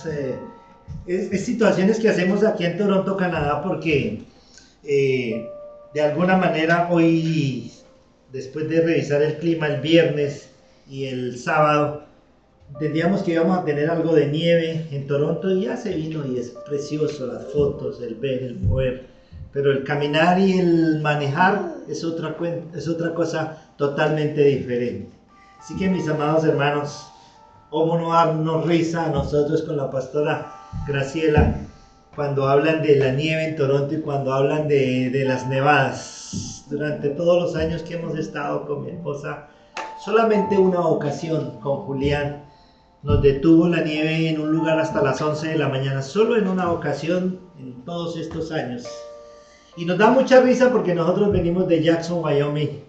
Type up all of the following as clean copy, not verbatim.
eh, es situaciones que hacemos aquí en Toronto, Canadá, porque de alguna manera hoy, después de revisar el clima el viernes y el sábado, entendíamos que íbamos a tener algo de nieve en Toronto y ya se vino y es precioso las fotos, el ver, el mover, pero el caminar y el manejar es otra cosa totalmente diferente. Así que mis amados hermanos, cómo no darnos risa a nosotros con la pastora Graciela cuando hablan de la nieve en Toronto y cuando hablan de las nevadas. Durante todos los años que hemos estado con mi esposa, solamente una ocasión con Julián nos detuvo la nieve en un lugar hasta las 11 de la mañana, solo en una ocasión en todos estos años. Y nos da mucha risa porque nosotros venimos de Jackson, Wyoming,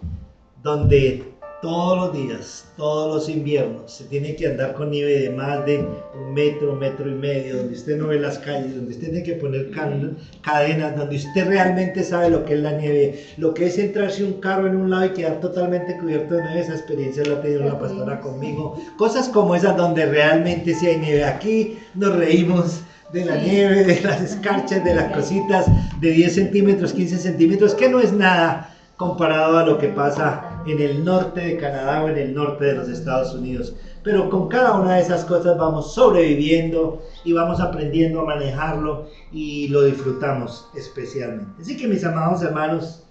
donde todos los días, todos los inviernos, se tiene que andar con nieve de más de 1 metro y medio, donde usted no ve las calles, donde usted tiene que poner cadenas, donde usted realmente sabe lo que es la nieve, lo que es entrarse un carro en un lado y quedar totalmente cubierto de nieve. Esa experiencia la ha tenido la pastora conmigo. Cosas como esas donde realmente sí hay nieve. Aquí nos reímos de la nieve, de las escarchas, de las cositas de 10 centímetros, 15 centímetros, que no es nada comparado a lo que pasa en el norte de Canadá o en el norte de los Estados Unidos. Pero con cada una de esas cosas vamos sobreviviendo y vamos aprendiendo a manejarlo y lo disfrutamos especialmente. Así que mis amados hermanos,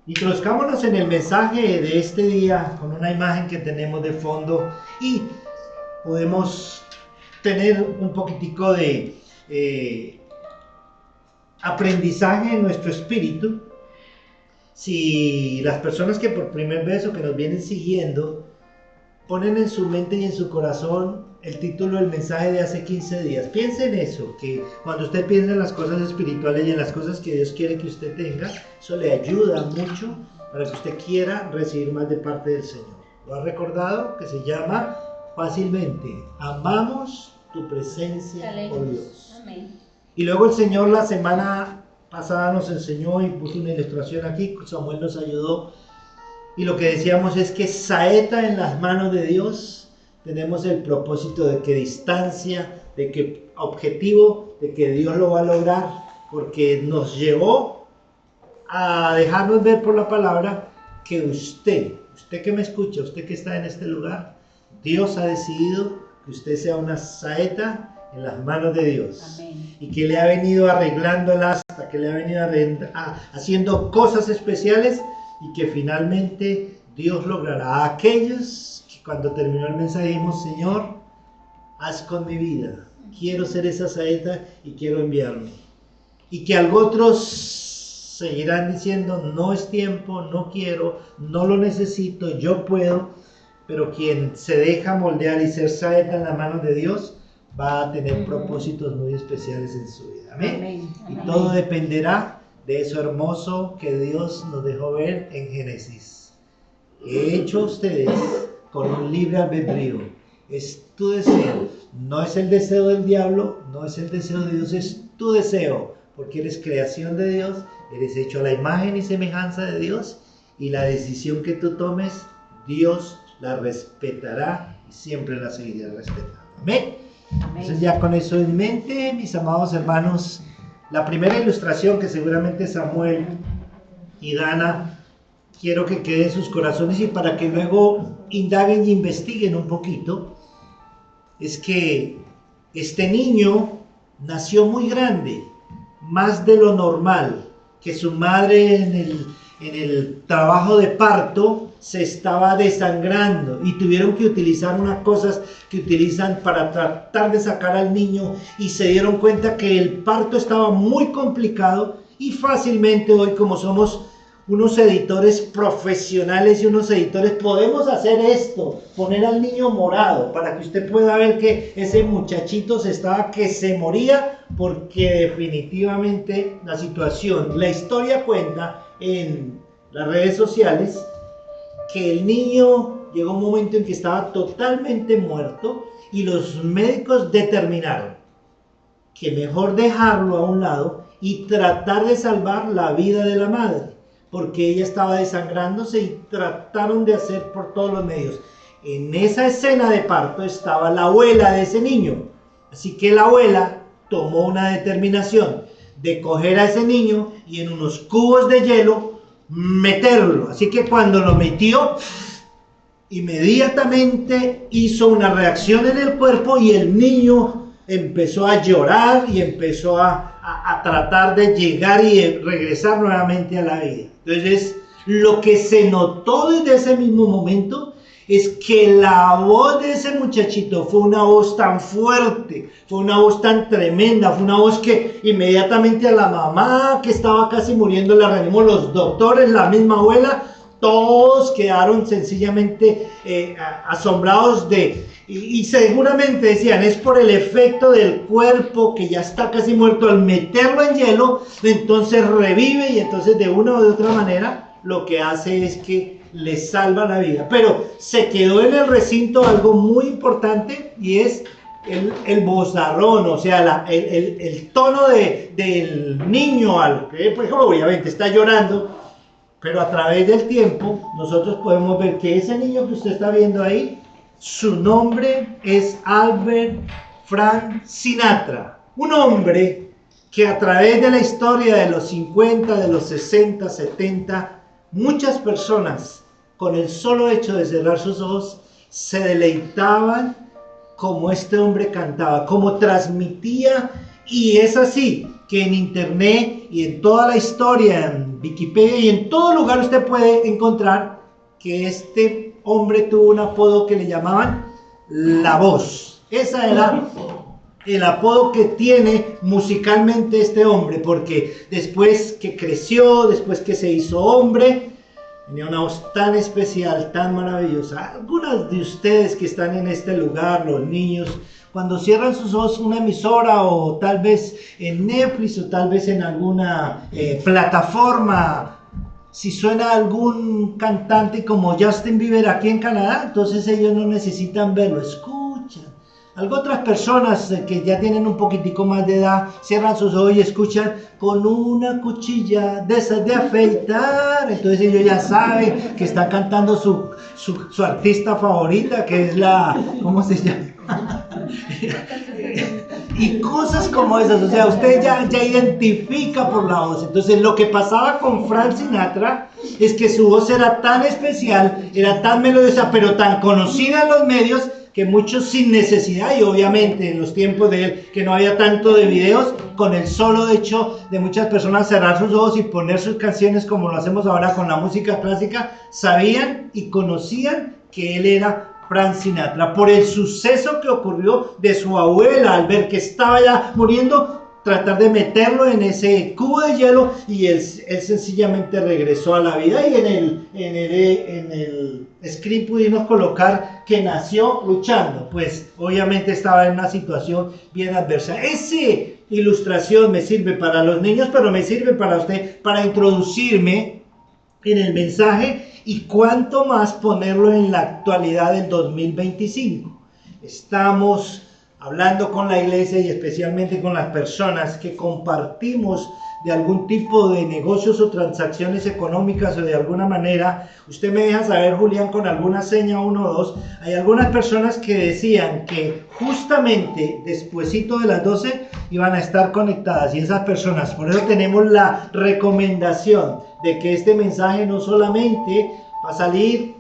introduzcámonos en el mensaje de este día con una imagen que tenemos de fondo y podemos tener un poquitico de aprendizaje en nuestro espíritu. Si las personas que por primera vez o que nos vienen siguiendo ponen en su mente y en su corazón el título del mensaje de hace 15 días, piensen en eso, que cuando usted piensa en las cosas espirituales y en las cosas que Dios quiere que usted tenga, eso le ayuda mucho para que usted quiera recibir más de parte del Señor. ¿Lo ha recordado? Que se llama fácilmente: amamos tu presencia, oh Dios. Amén. Y luego el Señor la semana pasada nos enseñó y puso una ilustración aquí, Samuel nos ayudó, y lo que decíamos es que saeta en las manos de Dios tenemos el propósito de que distancia, de que objetivo, de que Dios lo va a lograr, porque nos llevó a dejarnos ver por la palabra que usted que me escucha, usted que está en este lugar, Dios ha decidido que usted sea una saeta en las manos de Dios. Amén. Y que le ha venido arreglando el asta, que le ha venido haciendo cosas especiales y que finalmente Dios logrará. A aquellos que cuando terminó el mensaje dijimos: Señor, haz con mi vida, quiero ser esa saeta y quiero enviarme. Y que algo otros seguirán diciendo: no es tiempo, no quiero, no lo necesito, yo puedo. Pero quien se deja moldear y ser saeta en las manos de Dios va a tener propósitos muy especiales en su vida. Amén. Amén. Y todo dependerá de eso hermoso que Dios nos dejó ver en Génesis. He hecho ustedes con un libre albedrío. Es tu deseo. No es el deseo del diablo, no es el deseo de Dios, es tu deseo. Porque eres creación de Dios, eres hecho a la imagen y semejanza de Dios. Y la decisión que tú tomes, Dios la respetará y siempre la seguirá respetando. Amén. Entonces, ya con eso en mente, mis amados hermanos, la primera ilustración que seguramente Samuel y Dana quiero que quede en sus corazones y para que luego indaguen y investiguen un poquito, es que este niño nació muy grande, más de lo normal, que su madre en el trabajo de parto se estaba desangrando y tuvieron que utilizar unas cosas que utilizan para tratar de sacar al niño y se dieron cuenta que el parto estaba muy complicado y fácilmente hoy, como somos unos editores profesionales y unos editores, podemos hacer esto, poner al niño morado para que usted pueda ver que ese muchachito que se moría porque definitivamente la situación, la historia cuenta en las redes sociales que el niño llegó un momento en que estaba totalmente muerto y los médicos determinaron que mejor dejarlo a un lado y tratar de salvar la vida de la madre, porque ella estaba desangrándose y trataron de hacer por todos los medios. En esa escena de parto estaba la abuela de ese niño. Así que la abuela tomó una determinación de coger a ese niño y en unos cubos de hielo meterlo. Así que cuando lo metió, inmediatamente hizo una reacción en el cuerpo y el niño empezó a llorar y empezó a tratar de llegar y regresar nuevamente a la vida. Entonces, lo que se notó desde ese mismo momento es que la voz de ese muchachito fue una voz tan fuerte, fue una voz tan tremenda, fue una voz que inmediatamente a la mamá que estaba casi muriendo la reanimó, los doctores, la misma abuela, todos quedaron sencillamente asombrados y seguramente decían, es por el efecto del cuerpo que ya está casi muerto, al meterlo en hielo, entonces revive y entonces de una o de otra manera lo que hace es que le salva la vida. Pero se quedó en el recinto algo muy importante y es el vozarrón, o sea, el tono del niño, al que pues obviamente está llorando, pero a través del tiempo nosotros podemos ver que ese niño que usted está viendo ahí, su nombre es Albert Frank Sinatra, un hombre que a través de la historia de los 50, de los 60, 70, muchas personas con el solo hecho de cerrar sus ojos se deleitaban como este hombre cantaba, como transmitía, y es así que en internet y en toda la historia, en Wikipedia y en todo lugar usted puede encontrar que este hombre tuvo un apodo que le llamaban La Voz. Esa era el apodo que tiene musicalmente este hombre, porque después que creció, después que se hizo hombre, tenía una voz tan especial, tan maravillosa. Algunas de ustedes que están en este lugar, los niños, cuando cierran sus ojos una emisora o tal vez en Netflix o tal vez en alguna plataforma, si suena algún cantante como Justin Bieber aquí en Canadá, entonces ellos no necesitan verlo, escuchan. Algo otras personas que ya tienen un poquitico más de edad cierran sus ojos y escuchan con una cuchilla de esas de afeitar. Entonces ellos ya saben que están cantando su artista favorita, que es la... ¿Cómo se llama? Y cosas como esas, o sea, usted ya identifica por la voz. Entonces lo que pasaba con Frank Sinatra es que su voz era tan especial, era tan melodiosa, pero tan conocida en los medios, que muchos sin necesidad, y obviamente en los tiempos de él, que no había tanto de videos, con el solo hecho de muchas personas cerrar sus ojos y poner sus canciones como lo hacemos ahora con la música clásica, sabían y conocían que él era Frank Sinatra, por el suceso que ocurrió de su abuela al ver que estaba ya muriendo, tratar de meterlo en ese cubo de hielo y él sencillamente regresó a la vida. Y en el script pudimos colocar que nació luchando, pues obviamente estaba en una situación bien adversa. Esa ilustración me sirve para los niños, pero me sirve para usted, para introducirme en el mensaje y cuánto más ponerlo en la actualidad del 2025. Estamos hablando con la iglesia y especialmente con las personas que compartimos de algún tipo de negocios o transacciones económicas o de alguna manera. Usted me deja saber, Julián, con alguna seña 1 o 2. Hay algunas personas que decían que justamente despuesito de las 12 iban a estar conectadas, y esas personas, por eso tenemos la recomendación de que este mensaje no solamente va a salir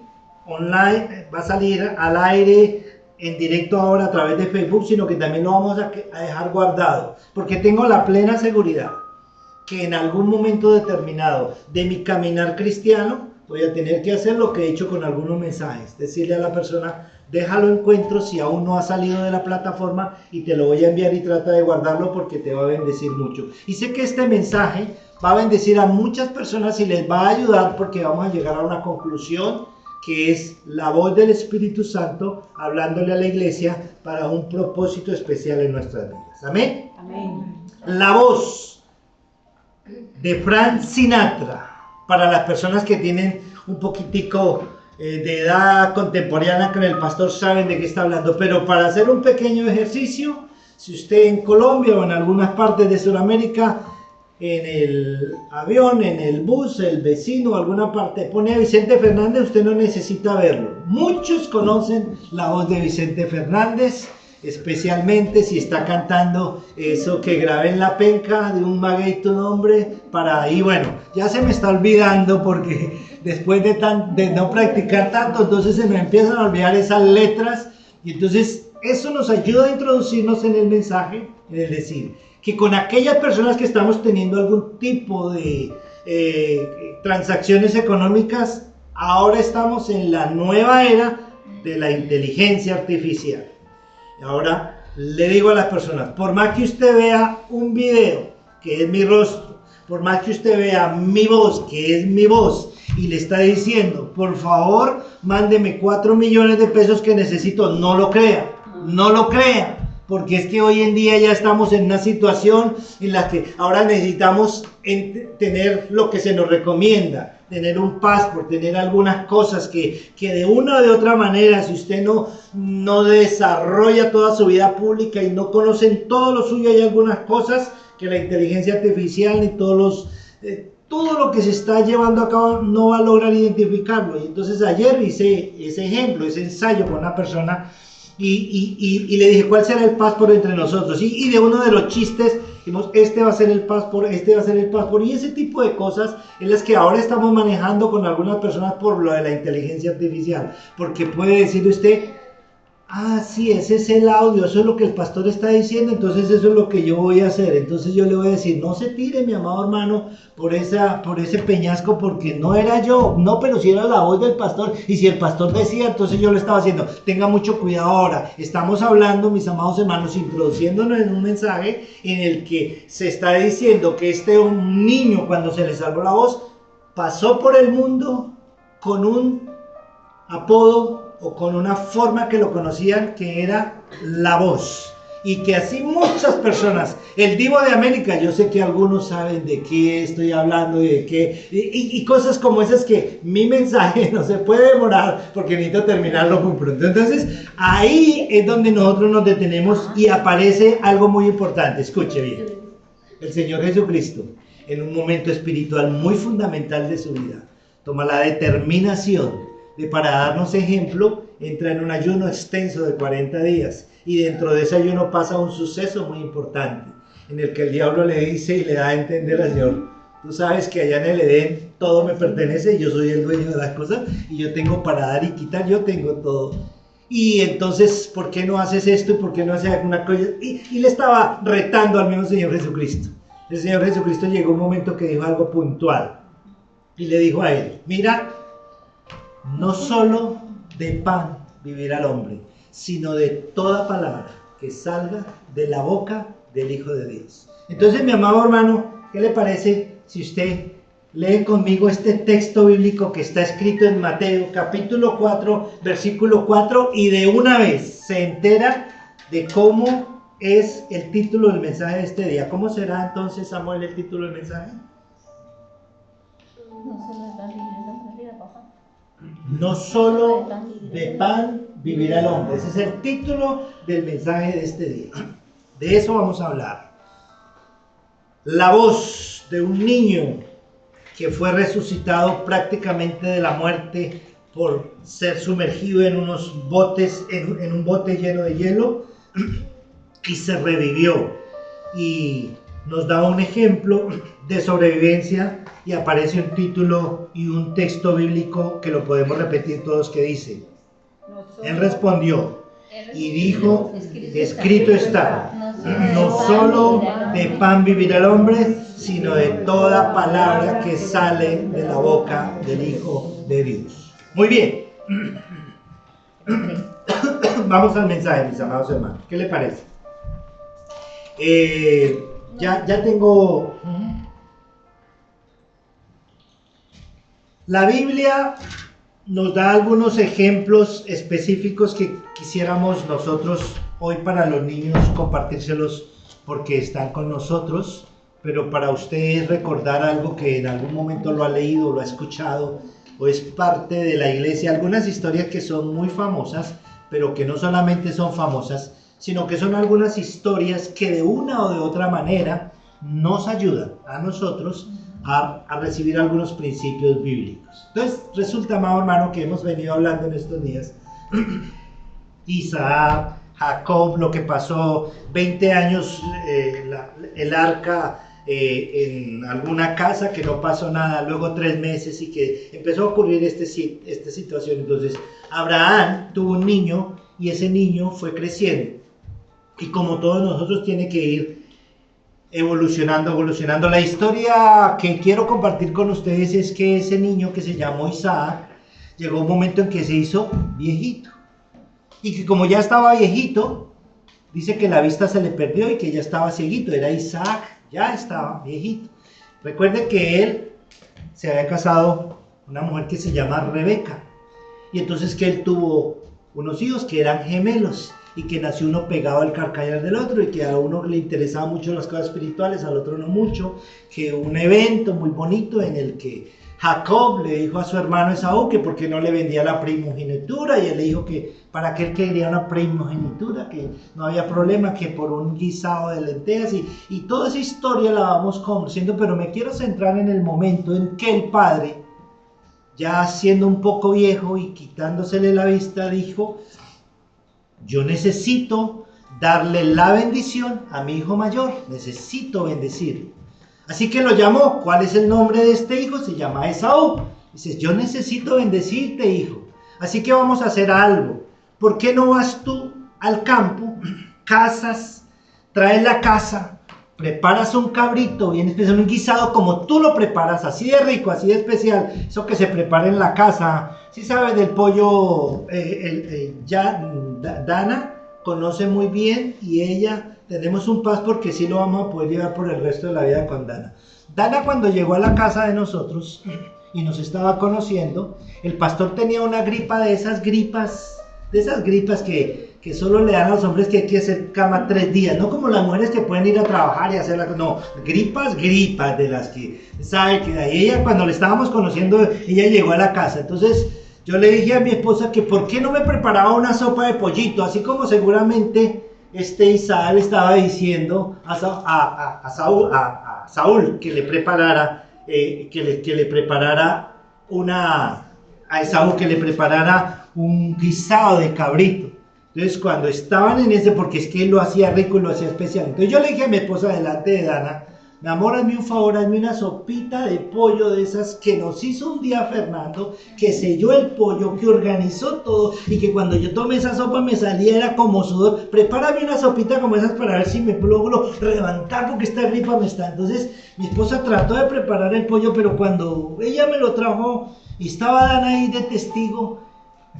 online, va a salir al aire en directo ahora a través de Facebook, sino que también lo vamos a dejar guardado, porque tengo la plena seguridad que en algún momento determinado de mi caminar cristiano voy a tener que hacer lo que he hecho con algunos mensajes, decirle a la persona, déjalo encuentro si aún no ha salido de la plataforma y te lo voy a enviar y trata de guardarlo porque te va a bendecir mucho. Y sé que este mensaje va a bendecir a muchas personas y les va a ayudar, porque vamos a llegar a una conclusión que es la voz del Espíritu Santo hablándole a la iglesia para un propósito especial en nuestras vidas. Amén. Amén. La voz de Frank Sinatra, para las personas que tienen un poquitico de edad contemporánea con el pastor, saben de qué está hablando, pero para hacer un pequeño ejercicio, si usted en Colombia o en algunas partes de Sudamérica, en el avión, en el bus, el vecino, alguna parte pone a Vicente Fernández, usted no necesita verlo. Muchos conocen la voz de Vicente Fernández, especialmente si está cantando eso que grabé en la penca de un maguey tu nombre, para ahí, bueno, ya se me está olvidando porque después de no practicar tanto, entonces se me empiezan a olvidar esas letras, y entonces eso nos ayuda a introducirnos en el mensaje, es decir, que con aquellas personas que estamos teniendo algún tipo de transacciones económicas, ahora estamos en la nueva era de la inteligencia artificial. Ahora le digo a las personas, por más que usted vea un video, que es mi rostro, por más que usted vea mi voz, que es mi voz, y le está diciendo, por favor, mándeme 4 millones de pesos que necesito, no lo crea, no lo crea. Porque es que hoy en día ya estamos en una situación en la que ahora necesitamos tener lo que se nos recomienda, tener un passport, tener algunas cosas que de una o de otra manera, si usted no desarrolla toda su vida pública y no conoce en todo lo suyo, hay algunas cosas que la inteligencia artificial ni todo lo que se está llevando a cabo no va a lograr identificarlo. Y entonces ayer hice ese ejemplo, ese ensayo con una persona. Y le dije, ¿cuál será el passport entre nosotros? Y de uno de los chistes, dijimos, este va a ser el passport, este va a ser el passport. Y ese tipo de cosas es las que ahora estamos manejando con algunas personas por lo de la inteligencia artificial. Porque puede decir usted, ah, sí, ese es el audio, eso es lo que el pastor está diciendo, entonces eso es lo que yo voy a hacer. Entonces yo le voy a decir, no se tire, mi amado hermano, por ese peñasco, porque no era yo, no, pero si era la voz del pastor, y si el pastor decía, entonces yo lo estaba haciendo. Tenga mucho cuidado ahora, estamos hablando, mis amados hermanos, introduciéndonos en un mensaje en el que se está diciendo que un niño, cuando se le salvó la voz, pasó por el mundo con un apodo o con una forma que lo conocían, que era la voz, y que así muchas personas, el Divo de América, yo sé que algunos saben de qué estoy hablando y cosas como esas, que mi mensaje no se puede demorar porque necesito terminarlo muy pronto. Entonces ahí es donde nosotros nos detenemos y aparece algo muy importante. Escuche bien, el Señor Jesucristo, en un momento espiritual muy fundamental de su vida, toma la determinación de, para darnos ejemplo, entra en un ayuno extenso de 40 días, y dentro de ese ayuno pasa un suceso muy importante, en el que el diablo le dice y le da a entender al Señor, tú sabes que allá en el Edén todo me pertenece, yo soy el dueño de las cosas, y yo tengo para dar y quitar, yo tengo todo. Y entonces, ¿por qué no haces esto y por qué no haces alguna cosa? Y le estaba retando al mismo Señor Jesucristo. El Señor Jesucristo llegó un momento que dijo algo puntual, y le dijo a él, mira, no solo de pan vivirá el hombre, sino de toda palabra que salga de la boca del Hijo de Dios. Entonces, mi amado hermano, ¿qué le parece si usted lee conmigo este texto bíblico que está escrito en Mateo, capítulo 4, versículo 4, y de una vez se entera de cómo es el título del mensaje de este día? ¿Cómo será entonces, Samuel, el título del mensaje? No solo de pan vivirá el hombre. Ese es el título del mensaje de este día. De eso vamos a hablar. La voz de un niño que fue resucitado prácticamente de la muerte por ser sumergido en unos botes, en un bote lleno de hielo, y se revivió. Y nos da un ejemplo de sobrevivencia, y aparece un título y un texto bíblico que lo podemos repetir todos, que dice, él respondió y dijo, escrito está, no solo de pan vivirá el hombre, sino de toda palabra que sale de la boca del Hijo de Dios. Muy bien. Vamos al mensaje, mis amados hermanos. ¿Qué le parece? Ya tengo... La Biblia nos da algunos ejemplos específicos que quisiéramos nosotros hoy para los niños compartírselos, porque están con nosotros, pero para ustedes recordar algo que en algún momento lo ha leído, lo ha escuchado, o es parte de la iglesia. Algunas historias que son muy famosas, pero que no solamente son famosas, sino que son algunas historias que de una o de otra manera nos ayudan a nosotros a recibir algunos principios bíblicos. Entonces, resulta, amado hermano, que hemos venido hablando en estos días, Isaac, Jacob, lo que pasó 20 años, el arca en alguna casa, que no pasó nada, luego 3 meses y que empezó a ocurrir esta situación. Entonces Abraham tuvo un niño y ese niño fue creciendo. Y como todos nosotros tiene que ir evolucionando. La historia que quiero compartir con ustedes es que ese niño que se llamó Isaac, llegó un momento en que se hizo viejito. Y que como ya estaba viejito, dice que la vista se le perdió y que ya estaba cieguito. Era Isaac, ya estaba viejito. Recuerden que él se había casado con una mujer que se llama Rebeca. Y entonces que él tuvo unos hijos que eran gemelos. Y que nació uno pegado al calcañar del otro, y que a uno le interesaba mucho las cosas espirituales, al otro no mucho. Que un evento muy bonito en el que Jacob le dijo a su hermano Esaú que por qué no le vendía la primogenitura, y él le dijo que para qué él quería una primogenitura, que no había problema, que por un guisado de lentejas, y toda esa historia la vamos conociendo, pero me quiero centrar en el momento en que el padre, ya siendo un poco viejo y quitándosele la vista, dijo: yo necesito darle la bendición a mi hijo mayor, necesito bendecirlo. Así que lo llamó. ¿Cuál es el nombre de este hijo? Se llama Esaú. Dice: yo necesito bendecirte, hijo. Así que vamos a hacer algo. ¿Por qué no vas tú al campo, cazas, traes la casa, preparas un cabrito bien especial, un guisado como tú lo preparas, así de rico, así de especial, eso que se prepara en la casa? Si sabes del pollo, Dana conoce muy bien, y ella, tenemos un paz porque sí lo vamos a poder llevar por el resto de la vida con Dana. Dana, cuando llegó a la casa de nosotros y nos estaba conociendo, el pastor tenía una gripa de esas gripas que solo le dan a los hombres, que hay que hacer cama 3 días, no como las mujeres que pueden ir a trabajar y hacer no, gripas de las que sabe que ahí. Ella, cuando le estábamos conociendo, ella llegó a la casa. Entonces yo le dije a mi esposa que por qué no me preparaba una sopa de pollito, así como seguramente Isaac le estaba diciendo a Saúl que le preparara, a Esaú que le preparara un guisado de cabrito. Entonces cuando estaban en ese, porque es que él lo hacía rico y lo hacía especial, entonces yo le dije a mi esposa delante de Dana: mi amor, hazme un favor, hazme una sopita de pollo de esas que nos hizo un día Fernando, que selló el pollo, que organizó todo, y que cuando yo tomé esa sopa me salía, era como sudor. Prepárame una sopita como esas para ver si me logro levantar, porque esta gripa me está. Entonces mi esposa trató de preparar el pollo, pero cuando ella me lo trajo y estaba Dana ahí de testigo,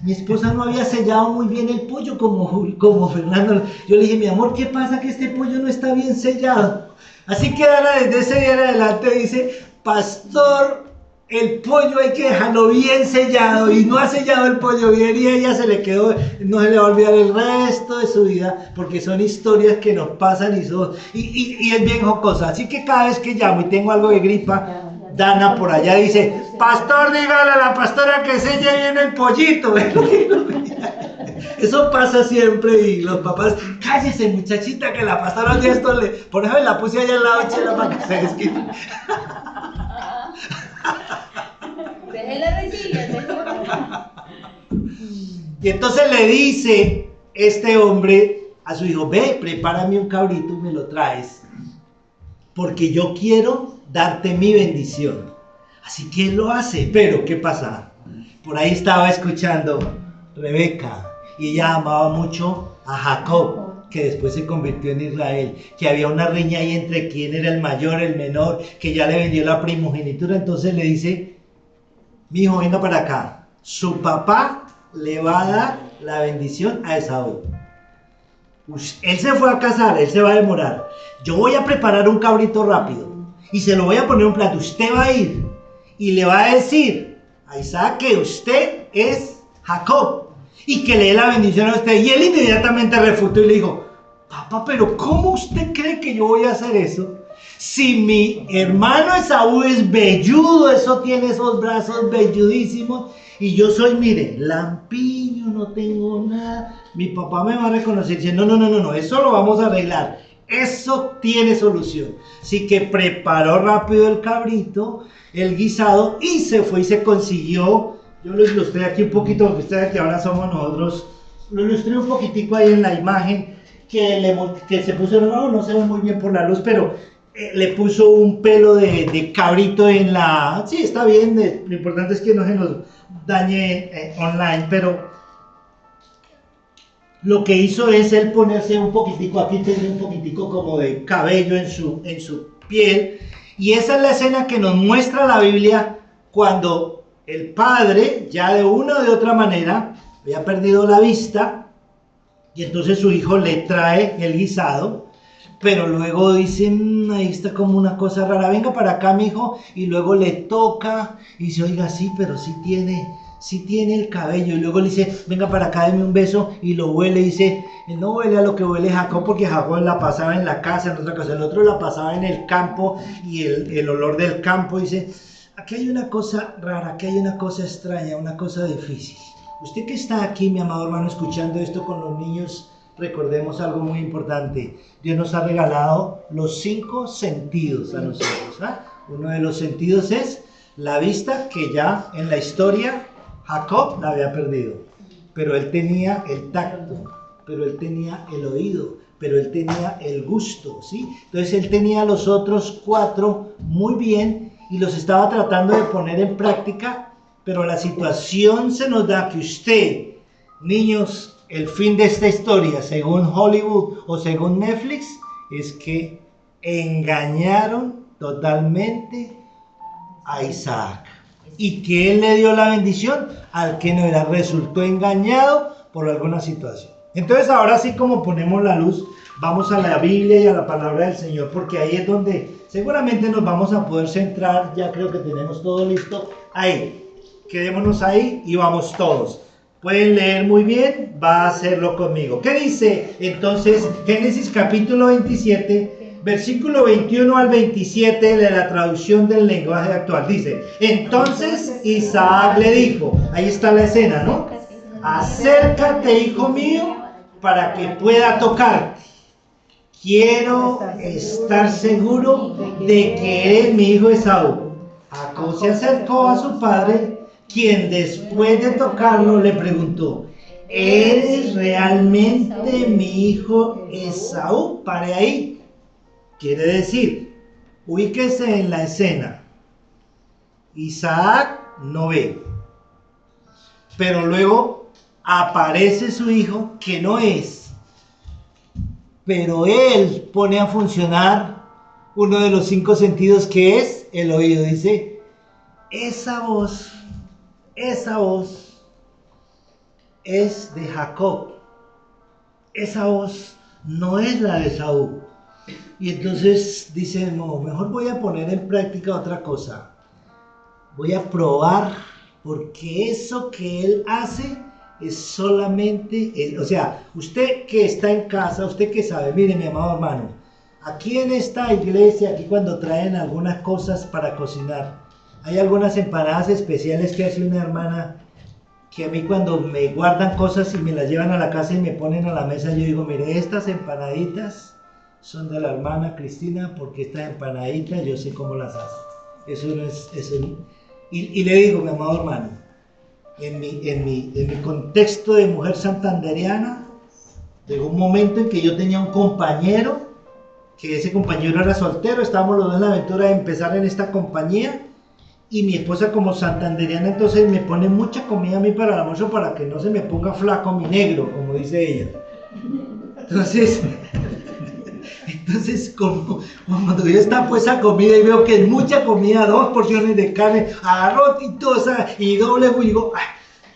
mi esposa no había sellado muy bien el pollo como Fernando. Yo le dije: mi amor, ¿qué pasa que este pollo no está bien sellado? Así que Dana desde ese día en adelante dice: pastor, el pollo hay que dejarlo bien sellado, y no ha sellado el pollo bien, y a ella se le quedó, no se le va a olvidar el resto de su vida, porque son historias que nos pasan y es bien jocosa. Así que cada vez que llamo y tengo algo de gripa, Dana por allá dice: pastor, dígale a la pastora que selle bien el pollito. Eso pasa siempre, y los papás: cállese, muchachita, que la pastora un día esto le... Por eso la puse allá al lado, chela, para que se desquite. Déjela decirle. Y entonces le dice este hombre a su hijo: ve, prepárame un cabrito y me lo traes, porque yo quiero darte mi bendición. Así que él lo hace. Pero ¿qué pasa? Por ahí estaba escuchando Rebeca, y ella amaba mucho a Jacob, que después se convirtió en Israel, que había una riña ahí entre quién era el mayor, el menor, que ya le vendió la primogenitura. Entonces le dice: mi hijo, venga para acá, su papá le va a dar la bendición a Esaú. Él se fue a casar, él se va a demorar. Yo voy a preparar un cabrito rápido y se lo voy a poner en un plato. Usted va a ir y le va a decir a Isaac que usted es Jacob y que le dé la bendición a usted. Y él inmediatamente refutó y le dijo: papá, pero ¿cómo usted cree que yo voy a hacer eso? Si mi hermano Esaú es velludo, eso tiene esos brazos velludísimos, y yo soy, mire, lampiño, no tengo nada. Mi papá me va a reconocer. Dice: no, eso lo vamos a arreglar, eso tiene solución. Así que preparó rápido el cabrito, el guisado, y se fue y se consiguió. Yo lo ilustré aquí un poquito, porque ustedes que ahora somos nosotros lo ilustré un poquitico ahí en la imagen que se puso, no se ve muy bien por la luz, pero le puso un pelo de cabrito en la... Sí, está bien, lo importante es que no se nos dañe online, pero lo que hizo es él ponerse un poquitico, aquí tiene un poquitico como de cabello en su piel, y esa es la escena que nos muestra la Biblia cuando el padre, ya de una o de otra manera, había perdido la vista, y entonces su hijo le trae el guisado, pero luego dicen, ahí está como una cosa rara, venga para acá, mijo, y luego le toca, y dice, oiga, sí, pero sí tiene el cabello, y luego le dice, venga para acá, deme un beso, y lo huele, y dice, no huele a lo que huele Jacob, porque Jacob la pasaba en la casa, en otra casa, el otro la pasaba en el campo, y el olor del campo, dice, aquí hay una cosa rara, aquí hay una cosa extraña, una cosa difícil. Usted que está aquí, mi amado hermano, escuchando esto con los niños, recordemos algo muy importante. Dios nos ha regalado los 5 sentidos a nosotros. Uno de los sentidos es la vista, que ya en la historia Jacob la había perdido. Pero él tenía el tacto, pero él tenía el oído, pero él tenía el gusto, ¿sí? Entonces él tenía los otros 4 muy bien y los estaba tratando de poner en práctica, pero la situación se nos da que usted, niños, el fin de esta historia, según Hollywood o según Netflix, es que engañaron totalmente a Isaac. Y que él le dio la bendición al que no era, resultó engañado por alguna situación. Entonces ahora sí, como ponemos la luz, vamos a la Biblia y a la palabra del Señor, porque ahí es donde seguramente nos vamos a poder centrar. Ya creo que tenemos todo listo. Ahí, quedémonos ahí y vamos todos. Pueden leer muy bien, va a hacerlo conmigo. ¿Qué dice entonces Génesis capítulo 27, versículo 21 al 27 de la traducción del lenguaje actual? Dice, entonces Isaac le dijo, ahí está la escena, ¿no? Acércate, hijo mío, para que pueda tocarte. Quiero estar seguro de que eres mi hijo Esaú. Jacob se acercó a su padre, quien después de tocarlo le preguntó, ¿eres realmente mi hijo Esaú? Pare ahí. Quiere decir, ubíquese en la escena. Isaac no ve, pero luego aparece su hijo que no es, pero él pone a funcionar uno de los 5 sentidos, que es el oído. Dice, esa voz es de Jacob, esa voz no es la de Esaú. Y entonces dice, no, mejor voy a poner en práctica otra cosa, voy a probar, porque eso que él hace es solamente él. O sea, usted que está en casa, usted que sabe, mire, mi amado hermano, aquí en esta iglesia, aquí cuando traen algunas cosas para cocinar, hay algunas empanadas especiales que hace una hermana, que a mí cuando me guardan cosas y me las llevan a la casa y me ponen a la mesa, yo digo, mire, estas empanaditas son de la hermana Cristina, porque estas empanaditas yo sé cómo las hace. Eso no es... Y le digo, mi amado hermano, en mi contexto de mujer santandereana, llegó un momento en que yo tenía un compañero, que ese compañero era soltero, estábamos los dos en la aventura de empezar en esta compañía, y mi esposa, como santandereana, entonces me pone mucha comida a mí para el almuerzo, para que no se me ponga flaco mi negro, como dice ella. Entonces como cuando ya está pues esa comida y veo que es mucha comida, 2 porciones de carne, arroz y todo, y doble, y digo, ¡ay!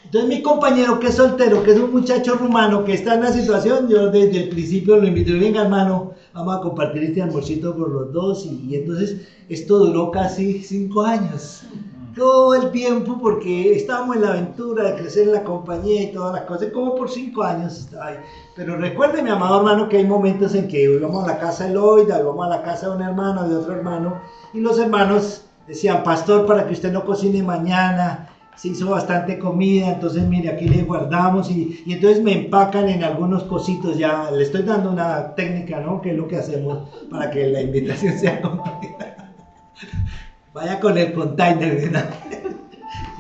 Entonces mi compañero, que es soltero, que es un muchacho rumano que está en la situación, yo desde el principio lo invité, venga hermano, vamos a compartir este almuercito por los dos, y entonces esto duró casi 5 años, todo el tiempo, porque estábamos en la aventura de crecer en la compañía y todas las cosas, como por 5 años estaba ahí. Pero recuerde, mi amado hermano, que hay momentos en que íbamos a la casa de Loida, íbamos a la casa de un hermano, de otro hermano, y los hermanos decían, pastor, para que usted no cocine mañana, se hizo bastante comida, entonces mire, aquí le guardamos, y entonces me empacan en algunos cositos. Ya le estoy dando una técnica, ¿no? Que es lo que hacemos para que la invitación sea completa. Vaya con el container, ¿verdad?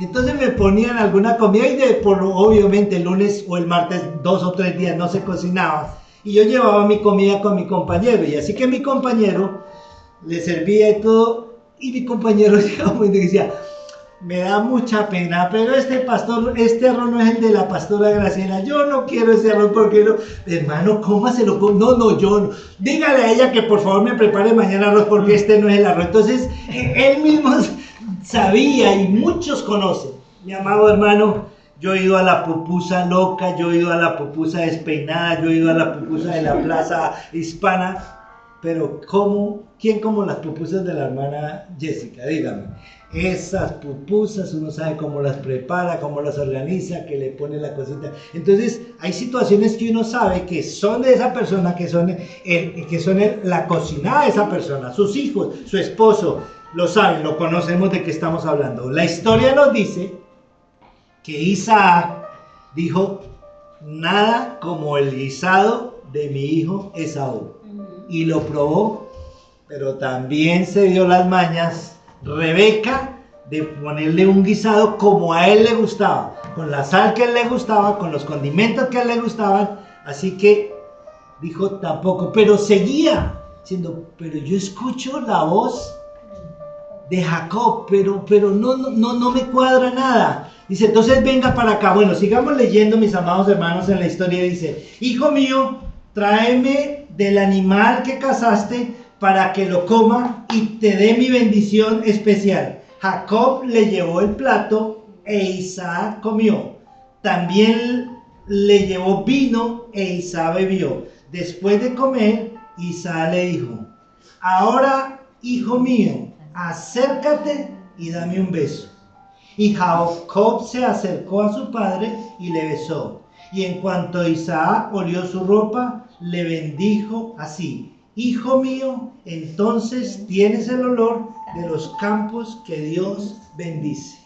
Entonces me ponían alguna comida y obviamente el lunes o el martes 2 o 3 días no se cocinaba. Y yo llevaba mi comida con mi compañero. Y así que mi compañero le servía y todo. Y mi compañero decía, me da mucha pena, pero este arroz no es el de la pastora Graciela. Yo no quiero ese arroz porque no. Hermano, cómaselo. No, yo no. Dígale a ella que por favor me prepare mañana arroz porque este no es el arroz. Entonces, él mismo sabía y muchos conocen. Mi amado hermano, yo he ido a la pupusa loca, yo he ido a la pupusa despeinada, yo he ido a la pupusa de la plaza hispana. Pero ¿quién como las pupusas de la hermana Jessica? Dígame. Esas pupusas uno sabe cómo las prepara, cómo las organiza, que le pone la cosita. Entonces hay situaciones que uno sabe que son de esa persona, que son la cocinada de esa persona, sus hijos, su esposo, lo saben, lo conocemos de qué estamos hablando. La historia nos dice que Isaac dijo, nada como el guisado de mi hijo Esaú. Y lo probó, pero también se dio las mañas Rebeca de ponerle un guisado como a él le gustaba, con la sal que a él le gustaba, con los condimentos que a él le gustaban. Así que dijo tampoco, pero seguía diciendo, pero yo escucho la voz de Jacob, pero no me cuadra nada. Dice, entonces venga para acá. Bueno, sigamos leyendo, mis amados hermanos, en la historia. Dice, hijo mío, tráeme del animal que cazaste para que lo coma y te dé mi bendición especial. Jacob le llevó el plato e Isaac comió. También le llevó vino e Isaac bebió. Después de comer, Isaac le dijo, ahora, hijo mío, acércate y dame un beso. Y Jacob se acercó a su padre y le besó. Y en cuanto Isaac olió su ropa, le bendijo así, hijo mío, entonces tienes el olor de los campos que Dios bendice.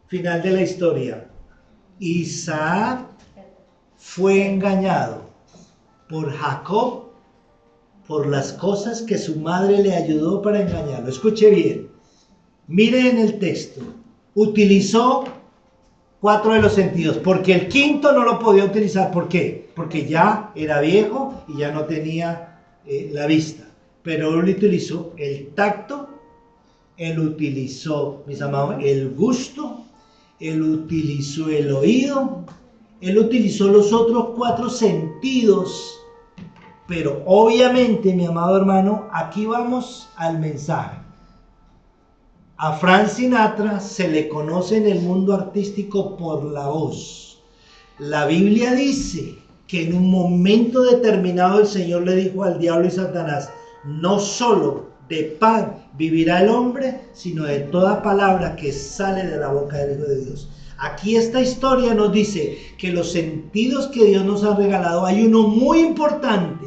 Final de la historia. Isaac fue engañado por Jacob por las cosas que su madre le ayudó para engañarlo. Escuche bien, mire en el texto, utilizó 4 de los sentidos, porque el quinto no lo podía utilizar. ¿Por qué? Porque ya era viejo y ya no tenía la vista. Pero él utilizó el tacto, él utilizó, mis amados, el gusto, él utilizó el oído, él utilizó los otros 4 sentidos. Pero obviamente, mi amado hermano, aquí vamos al mensaje. A Frank Sinatra se le conoce en el mundo artístico por la voz. La Biblia dice que en un momento determinado el Señor le dijo al diablo y Satanás, no solo de pan vivirá el hombre, sino de toda palabra que sale de la boca del Hijo de Dios. Aquí esta historia nos dice que los sentidos que Dios nos ha regalado, hay uno muy importante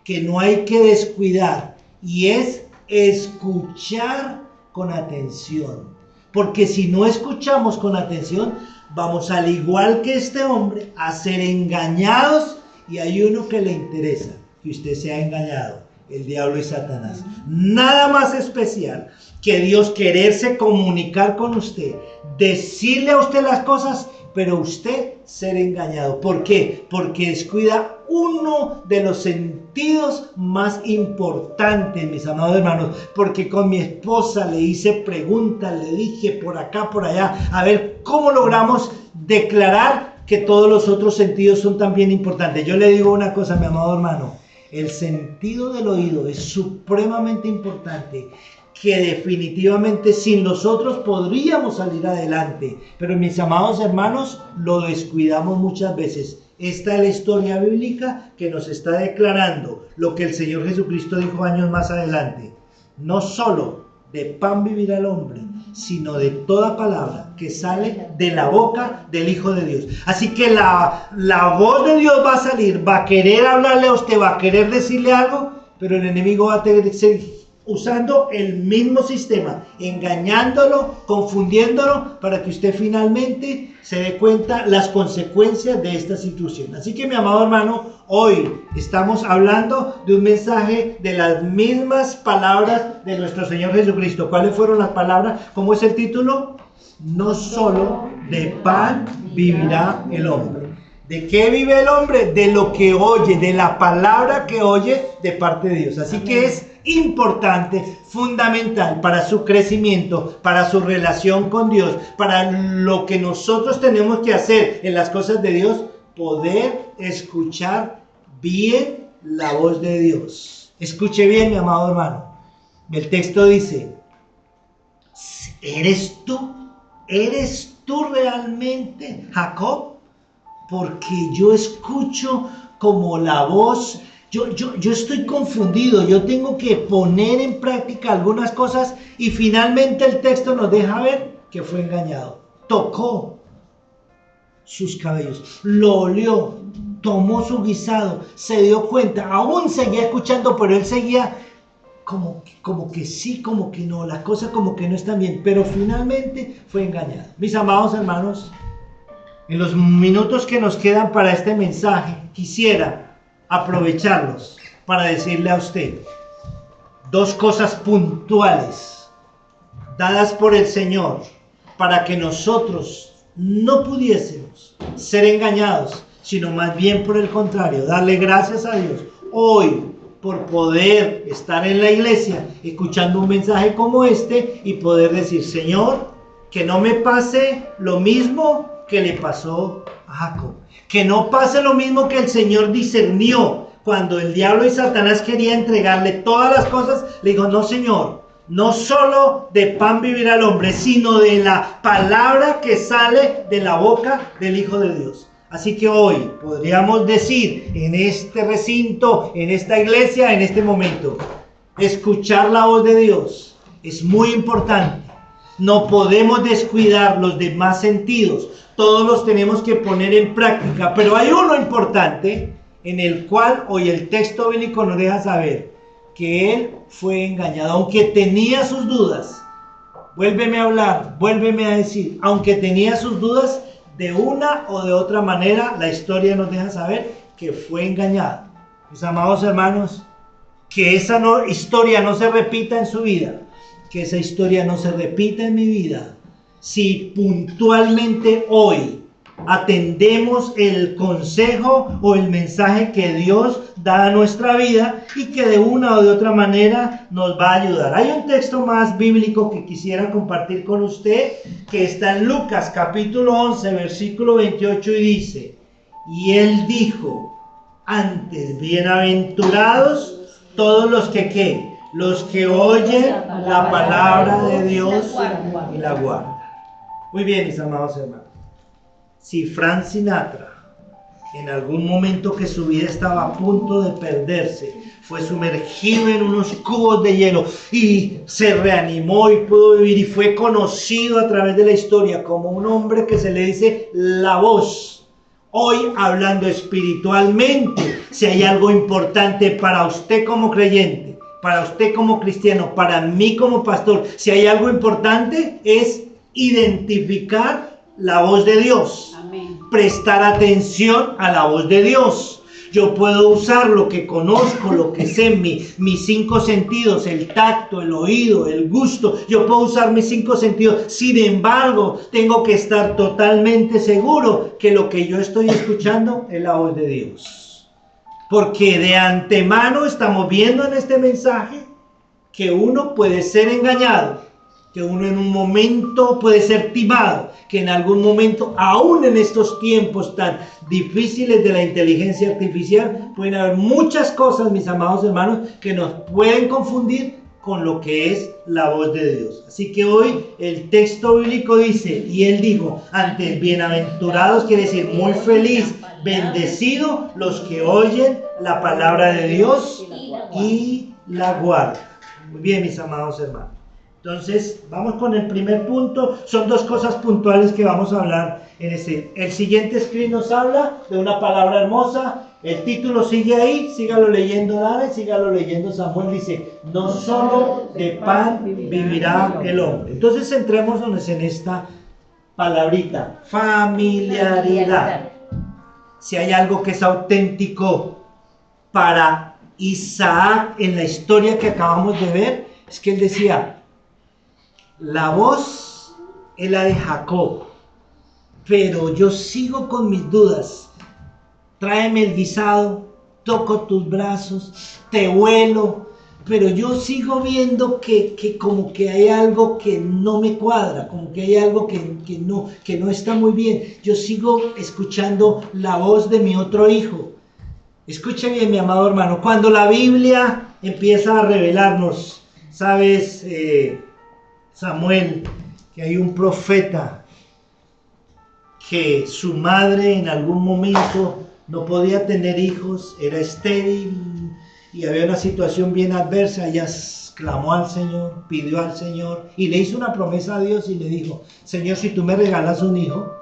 que no hay que descuidar, y es escuchar con atención. Porque si no escuchamos con atención, vamos al igual que este hombre a ser engañados, y hay uno que le interesa que usted sea engañado, el diablo y Satanás. Nada más especial que Dios quererse comunicar con usted, decirle a usted las cosas, pero usted ser engañado. ¿Por qué? Porque descuida uno de los sentidos más importantes, mis amados hermanos. Porque con mi esposa le hice preguntas, le dije por acá, por allá, a ver cómo logramos declarar que todos los otros sentidos son también importantes. Yo le digo una cosa, mi amado hermano, el sentido del oído es supremamente importante, que definitivamente sin los otros podríamos salir adelante, pero mis amados hermanos, lo descuidamos muchas veces. Esta es la historia bíblica que nos está declarando lo que el Señor Jesucristo dijo años más adelante. No solo de pan vivirá el hombre, sino de toda palabra que sale de la boca del Hijo de Dios. Así que la voz de Dios va a salir, va a querer hablarle a usted, va a querer decirle algo, pero el enemigo va a usando el mismo sistema, engañándolo, confundiéndolo, para que usted finalmente se dé cuenta las consecuencias de esta situación. Así que, mi amado hermano, hoy estamos hablando de un mensaje de las mismas palabras de nuestro Señor Jesucristo. ¿Cuáles fueron las palabras? ¿Cómo es el título? No solo de pan vivirá el hombre. ¿De qué vive el hombre? De lo que oye, de la palabra que oye de parte de Dios. Así que es importante, fundamental para su crecimiento, para su relación con Dios, para lo que nosotros tenemos que hacer en las cosas de Dios, poder escuchar bien la voz de Dios. Escuche bien, mi amado hermano. El texto dice: ¿eres tú realmente Jacob? Porque yo escucho como la voz, yo estoy confundido, yo tengo que poner en práctica algunas cosas, y finalmente el texto nos deja ver que fue engañado. Tocó sus cabellos, lo olió, tomó su guisado, se dio cuenta, aún seguía escuchando, pero él seguía como que sí, como que no, la cosa como que no está bien, pero finalmente fue engañado. Mis amados hermanos, en los minutos que nos quedan para este mensaje, quisiera aprovecharlos para decirle a usted dos cosas puntuales dadas por el Señor para que nosotros no pudiésemos ser engañados, sino más bien por el contrario, darle gracias a Dios hoy por poder estar en la iglesia escuchando un mensaje como este y poder decir: Señor, que no me pase lo mismo que le pasó a Jacob, que no pase lo mismo que el Señor discernió cuando el diablo y Satanás quería entregarle todas las cosas. Le dijo: no, Señor, no solo de pan vivirá el hombre, sino de la palabra que sale de la boca del Hijo de Dios. Así que hoy podríamos decir, en este recinto, en esta iglesia, en este momento, escuchar la voz de Dios es muy importante. No podemos descuidar los demás sentidos, todos los tenemos que poner en práctica, pero hay uno importante en el cual hoy el texto bíblico nos deja saber que él fue engañado, aunque tenía sus dudas. Vuélveme a hablar, vuélveme a decir, aunque tenía sus dudas, de una o de otra manera la historia nos deja saber que fue engañado. Mis amados hermanos, que esa historia no se repita en su vida, que esa historia no se repita en mi vida, si puntualmente hoy atendemos el consejo o el mensaje que Dios da a nuestra vida y que de una o de otra manera nos va a ayudar. Hay un texto más bíblico que quisiera compartir con usted, que está en Lucas capítulo 11 versículo 28, y dice: y él dijo, antes bienaventurados todos los que ¿qué? Los que oyen la palabra de Dios y la guardan. Muy bien, mis amados hermanos. Si Frank Sinatra, en algún momento que su vida estaba a punto de perderse, fue sumergido en unos cubos de hielo y se reanimó y pudo vivir, y fue conocido a través de la historia como un hombre que se le dice la voz. Hoy, hablando espiritualmente, si hay algo importante para usted como creyente, para usted como cristiano, para mí como pastor, si hay algo importante, es identificar la voz de Dios. Amén. Prestar atención a la voz de Dios. Yo puedo usar lo que conozco, lo que sé, mis 5 sentidos, el tacto, el oído, el gusto. Yo puedo usar mis 5 sentidos. Sin embargo, tengo que estar totalmente seguro que lo que yo estoy escuchando es la voz de Dios. Porque de antemano estamos viendo en este mensaje que uno puede ser engañado, que uno en un momento puede ser timado, que en algún momento, aún en estos tiempos tan difíciles de la inteligencia artificial, pueden haber muchas cosas, mis amados hermanos, que nos pueden confundir con lo que es la voz de Dios. Así que hoy el texto bíblico dice, y él dijo, antes bienaventurados, quiere decir muy feliz, bendecido los que oyen la palabra de Dios y la guardan. Muy bien, mis amados hermanos. Entonces, vamos con el primer punto. Son 2 cosas puntuales que vamos a hablar en este. El siguiente screen nos habla de una palabra hermosa El título sigue ahí, sígalo leyendo Dave, sígalo leyendo Samuel, dice, no solo de pan vivirá el hombre. Entonces centrémonos en esta palabrita, familiaridad. Si hay algo que es auténtico para Isaac en la historia que acabamos de ver, es que él decía, la voz es la de Jacob, pero yo sigo con mis dudas. Tráeme el guisado, toco tus brazos, te huelo, pero yo sigo viendo que como que hay algo que no me cuadra, como que hay algo que no está muy bien. Yo sigo escuchando la voz de mi otro hijo. Escuche bien, mi amado hermano, cuando la Biblia empieza a revelarnos, sabes, Samuel, que hay un profeta que su madre en algún momento no podía tener hijos, era estéril y había una situación bien adversa. Ella clamó al Señor, pidió al Señor y le hizo una promesa a Dios y le dijo, Señor, si tú me regalas un hijo,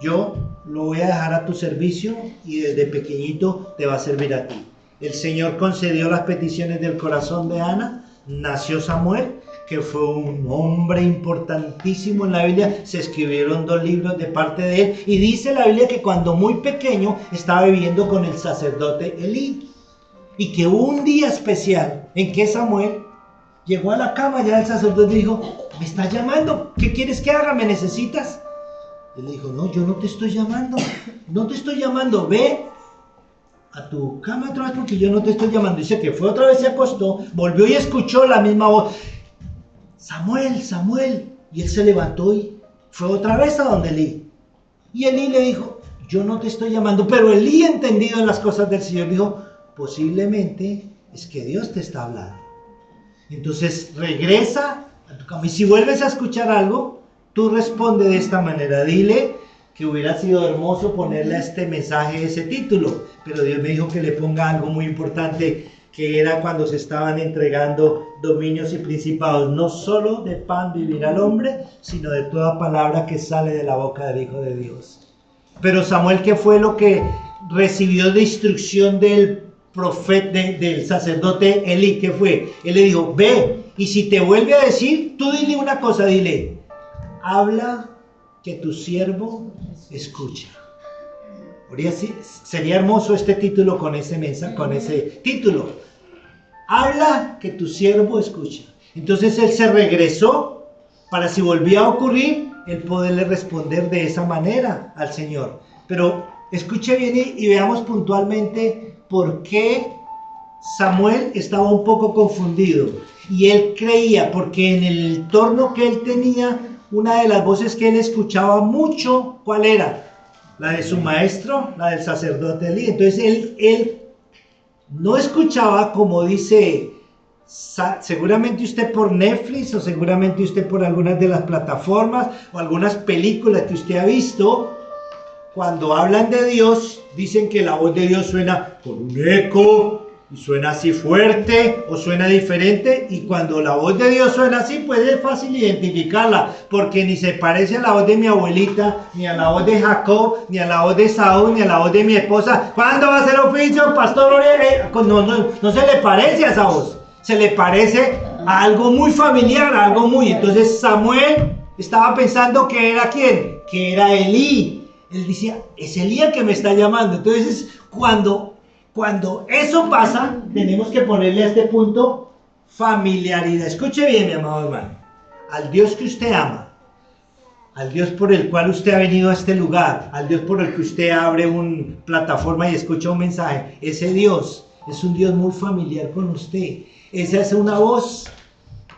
yo lo voy a dejar a tu servicio y desde pequeñito te va a servir a ti. El Señor concedió las peticiones del corazón de Ana, nació Samuel, que fue un hombre importantísimo en la Biblia. Se escribieron 2 libros de parte de él y dice la Biblia que cuando muy pequeño estaba viviendo con el sacerdote Elí y que hubo un día especial en que Samuel llegó a la cama, ya el sacerdote dijo, me estás llamando, ¿qué quieres que haga? ¿Me necesitas? Él le dijo, no, yo no te estoy llamando, ve a tu cama otra vez porque yo no te estoy llamando. Dice que fue otra vez, se acostó, volvió y escuchó la misma voz, Samuel, Samuel, y él se levantó y fue otra vez a donde Elí. Y Elí le dijo, yo no te estoy llamando, pero Elí, entendido en las cosas del Señor, dijo, posiblemente es que Dios te está hablando. Entonces regresa a tu cama y si vuelves a escuchar algo, tú responde de esta manera, dile que hubiera sido hermoso ponerle a este mensaje ese título, pero Dios me dijo que le ponga algo muy importante, que era cuando se estaban entregando dominios y principados. No solo de pan vivirá el hombre, sino de toda palabra que sale de la boca del Hijo de Dios. Pero Samuel, ¿qué fue lo que recibió de instrucción del profeta, del sacerdote Elí? ¿Qué fue? Él le dijo, ve, y si te vuelve a decir, tú dile una cosa, dile, habla que tu siervo escucha. Sería hermoso este título con ese mensaje, con ese título. Habla que tu siervo escucha. Entonces él se regresó para si volvía a ocurrir, él poderle responder de esa manera al Señor. Pero escuche bien y veamos puntualmente por qué Samuel estaba un poco confundido. Y él creía, porque en el entorno que él tenía, una de las voces que él escuchaba mucho, ¿cuál era? La de su maestro, la del sacerdote Elí. Entonces él no escuchaba, como dice, seguramente usted por Netflix o seguramente usted por algunas de las plataformas o algunas películas que usted ha visto, cuando hablan de Dios, dicen que la voz de Dios suena con un eco y suena así fuerte o suena diferente, y cuando la voz de Dios suena así, pues es fácil identificarla, porque ni se parece a la voz de mi abuelita, ni a la voz de Jacob, ni a la voz de Saúl, ni a la voz de mi esposa. ¿Cuándo va a ser oficio, pastor? No se le parece a esa voz, se le parece a algo muy familiar, a algo muy... Entonces Samuel estaba pensando que era ¿quién? Que era Elí. Él decía, es Elí el que me está llamando. Entonces cuando eso pasa, tenemos que ponerle a este punto familiaridad. Escuche bien, mi amado hermano. Al Dios que usted ama, al Dios por el cual usted ha venido a este lugar, al Dios por el que usted abre una plataforma y escucha un mensaje, ese Dios es un Dios muy familiar con usted. Esa es una voz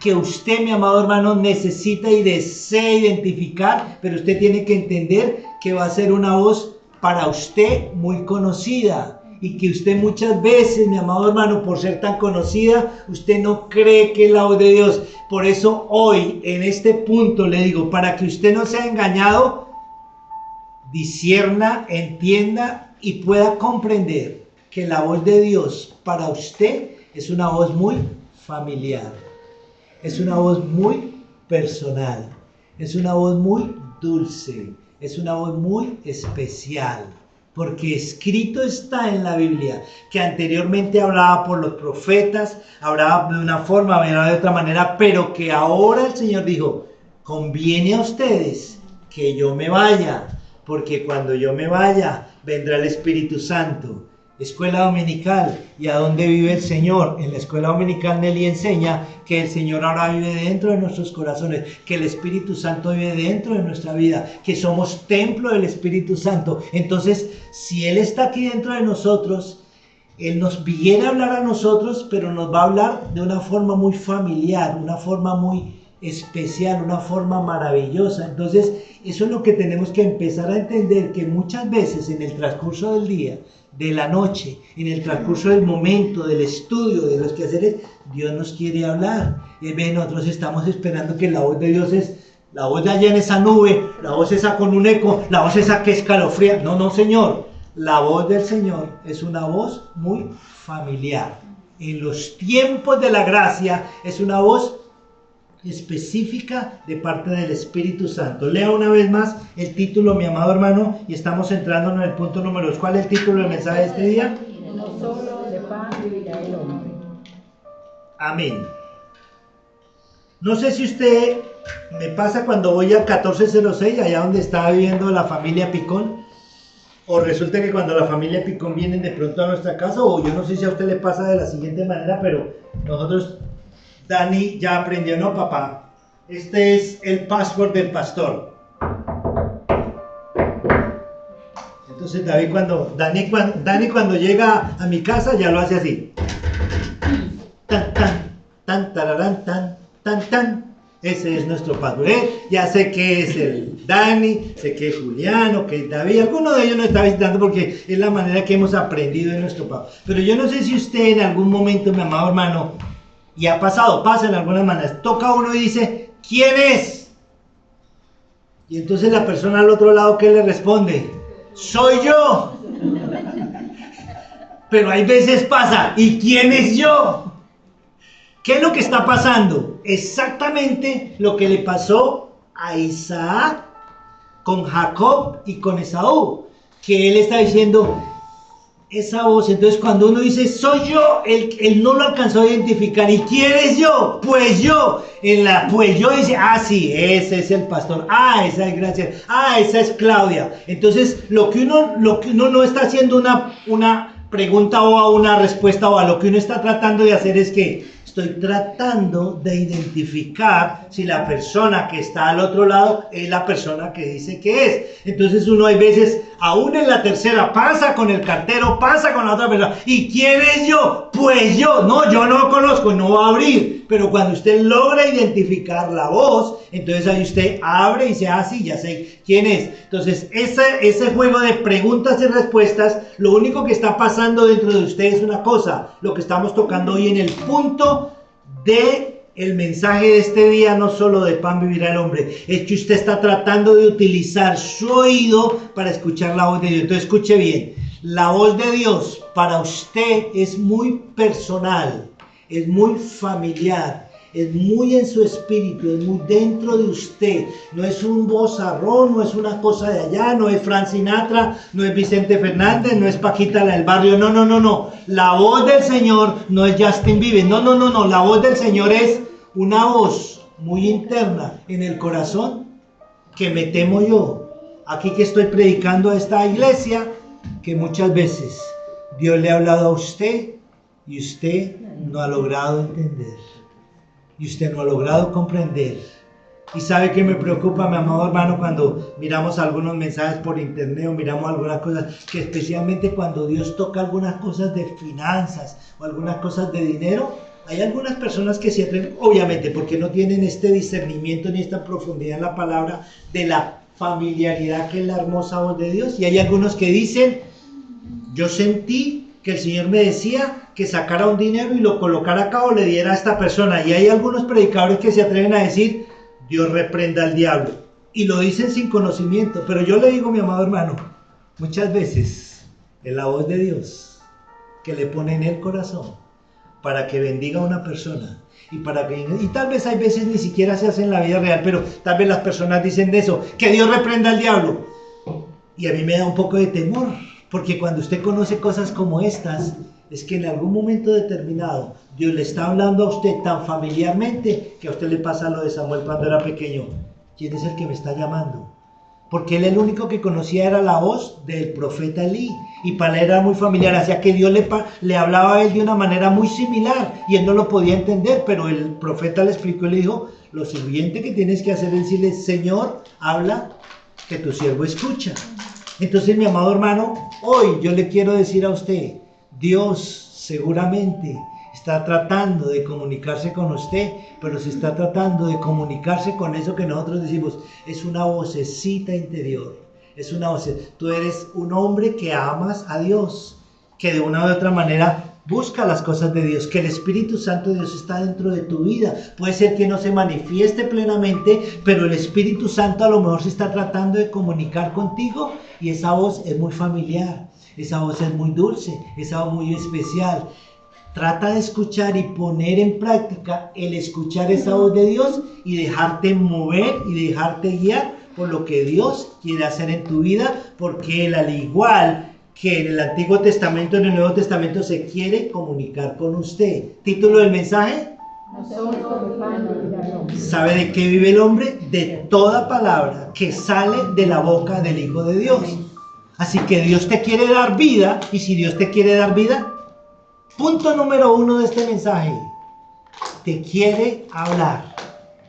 que usted, mi amado hermano, necesita y desea identificar, pero usted tiene que entender que va a ser una voz para usted muy conocida. Y que usted muchas veces, mi amado hermano, por ser tan conocida, usted no cree que es la voz de Dios. Por eso hoy, en este punto, le digo, para que usted no sea engañado, discierna, entienda y pueda comprender que la voz de Dios para usted es una voz muy familiar, es una voz muy personal, es una voz muy dulce, es una voz muy especial. porque escrito está en la Biblia que anteriormente hablaba por los profetas, hablaba de una forma, hablaba de otra manera, pero que ahora el Señor dijo, conviene a ustedes que yo me vaya, porque cuando yo me vaya vendrá el Espíritu Santo. Escuela dominical, ¿y a dónde vive el Señor? En la escuela dominical Nelly enseña que el Señor ahora vive dentro de nuestros corazones, que el Espíritu Santo vive dentro de nuestra vida, que somos templo del Espíritu Santo. Entonces, si Él está aquí dentro de nosotros, Él nos viene a hablar a nosotros, pero nos va a hablar de una forma muy familiar, una forma muy especial, una forma maravillosa. Entonces, eso es lo que tenemos que empezar a entender, que muchas veces en el transcurso del día, de la noche, en el transcurso del momento, del estudio, de los quehaceres, Dios nos quiere hablar. Y nosotros estamos esperando que la voz de Dios es la voz de allá en esa nube, la voz esa con un eco, la voz esa que escalofría. No, no, Señor. La voz del Señor es una voz muy familiar. En los tiempos de la gracia es una voz específica de parte del Espíritu Santo. Lea una vez más el título, mi amado hermano, y estamos entrando en el punto número 2. ¿Cuál es el título del mensaje de este día? No solo de pan vivirá el hombre. Amén. No sé si usted me pasa cuando voy al 1406, allá donde estaba viviendo la familia Picón, o resulta que cuando la familia Picón viene de pronto a nuestra casa, o yo no sé si a usted le pasa de la siguiente manera, pero nosotros, Dani ya aprendió, no papá, este es el password del pastor. Entonces Dani cuando llega a mi casa ya lo hace así. Tan, tan, tan, tararán, tan, tan, tan. Ese es nuestro password. Ya sé que es el Dani, sé que es Juliano, que es David. Alguno de ellos nos está visitando porque es la manera que hemos aprendido de nuestro papá. Pero yo no sé si usted en algún momento, mi amado hermano, y ha pasado, pasa en algunas maneras, toca uno y dice, ¿quién es? Y entonces la persona al otro lado, ¿qué le responde? Soy yo. Pero hay veces pasa, ¿y quién es yo? ¿Qué es lo que está pasando? Exactamente lo que le pasó a Isaac con Jacob y con Esaú, que él está diciendo esa voz. Entonces cuando uno dice soy yo, él no lo alcanzó a identificar. ¿Y quién es yo? Pues yo. Pues yo dice, sí, ese es el pastor, esa es Gracia, esa es Claudia. Entonces lo que uno no está haciendo una pregunta o a una respuesta, o a lo que uno está tratando de hacer es que estoy tratando de identificar si la persona que está al otro lado es la persona que dice que es. Entonces uno hay veces, aún en la tercera, pasa con el cartero, pasa con la otra persona. ¿Y quién es yo? Pues yo. No, yo no lo conozco, no va a abrir. Pero cuando usted logra identificar la voz, entonces ahí usted abre y dice, sí, ya sé quién es. Entonces ese juego de preguntas y respuestas, lo único que está pasando dentro de usted es una cosa, lo que estamos tocando hoy en el punto de el mensaje de este día, no solo de pan vivirá el hombre, es que usted está tratando de utilizar su oído para escuchar la voz de Dios. Entonces escuche bien, la voz de Dios para usted es muy personal, es muy familiar, es muy en su espíritu, es muy dentro de usted. No es un vozarrón, no es una cosa de allá, no es Frank Sinatra, no es Vicente Fernández, no es Paquita la del barrio. No. La voz del Señor no es Justin Bieber. No. La voz del Señor es una voz muy interna en el corazón que me temo yo. Aquí que estoy predicando a esta iglesia, que muchas veces Dios le ha hablado a usted y usted no ha logrado entender. Y usted no ha logrado comprender. Y sabe que me preocupa, mi amado hermano, cuando miramos algunos mensajes por internet o miramos algunas cosas, que especialmente cuando Dios toca algunas cosas de finanzas o algunas cosas de dinero, hay algunas personas que se atreven, obviamente porque no tienen este discernimiento ni esta profundidad en la palabra de la familiaridad que es la hermosa voz de Dios. Y hay algunos que dicen, yo sentí que el Señor me decía que sacara un dinero y lo colocara acá o le diera a esta persona. Y hay algunos predicadores que se atreven a decir, Dios reprenda al diablo. Y lo dicen sin conocimiento. Pero yo le digo, mi amado hermano, muchas veces es la voz de Dios que le pone en el corazón para que bendiga a una persona. Y tal vez hay veces ni siquiera se hace en la vida real, pero tal vez las personas dicen de eso, que Dios reprenda al diablo. Y a mí me da un poco de temor, Porque cuando usted conoce cosas como estas, es que en algún momento determinado Dios le está hablando a usted tan familiarmente que a usted le pasa lo de Samuel cuando era pequeño. ¿Quién es el que me está llamando? Porque él el único que conocía era la voz del profeta Elí. Y para él era muy familiar, hacía que Dios le hablaba a él de una manera muy similar y él no lo podía entender, pero el profeta le explicó y le dijo, lo siguiente que tienes que hacer es decirle, Señor, habla, que tu siervo escucha. Entonces, mi amado hermano, hoy yo le quiero decir a usted, Dios seguramente está tratando de comunicarse con usted, pero se está tratando de comunicarse con eso que nosotros decimos, es una vocecita interior, es una voz. Tú eres un hombre que amas a Dios, que de una u otra manera busca las cosas de Dios, que el Espíritu Santo de Dios está dentro de tu vida. Puede ser que no se manifieste plenamente, pero el Espíritu Santo a lo mejor se está tratando de comunicar contigo y esa voz es muy familiar, esa voz es muy dulce, esa voz muy especial. Trata de escuchar y poner en práctica el escuchar esa voz de Dios y dejarte mover y dejarte guiar por lo que Dios quiere hacer en tu vida, porque Él, al igual que en el Antiguo Testamento, en el Nuevo Testamento se quiere comunicar con usted. ¿Título del mensaje? ¿Sabe de qué vive el hombre? De toda palabra que sale de la boca del Hijo de Dios. Así que Dios te quiere dar vida, y si Dios te quiere dar vida, punto número 1 de este mensaje, te quiere hablar.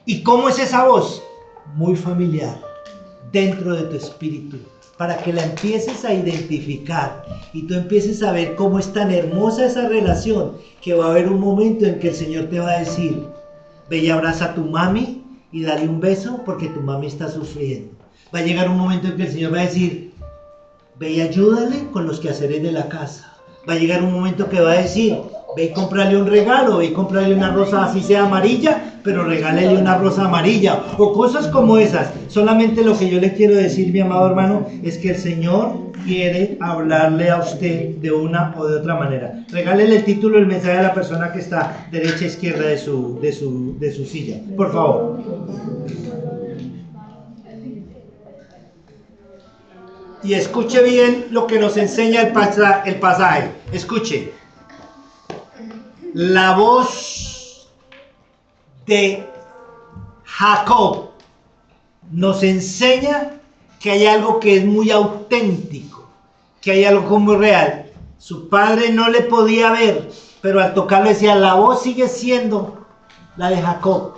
¿Y cómo es esa voz? Muy familiar, dentro de tu espíritu, para que la empieces a identificar y tú empieces a ver cómo es tan hermosa esa relación, que va a haber un momento en que el Señor te va a decir, ve y abraza a tu mami y dale un beso porque tu mami está sufriendo. Va a llegar un momento en que el Señor va a decir, ve y ayúdale con los quehaceres de la casa. Va a llegar un momento que va a decir, ve y cómprale un regalo, ve y cómprale una rosa así sea amarilla, pero regálele una rosa amarilla, o cosas como esas. Solamente lo que yo le quiero decir, mi amado hermano, es que el Señor quiere hablarle a usted de una o de otra manera. Regálele el título del mensaje a la persona que está derecha e izquierda de su silla, por favor. Y escuche bien lo que nos enseña el pasaje. Escuche. La voz de Jacob nos enseña que hay algo que es muy auténtico, que hay algo muy real. Su padre no le podía ver, pero al tocarlo decía, la voz sigue siendo la de Jacob.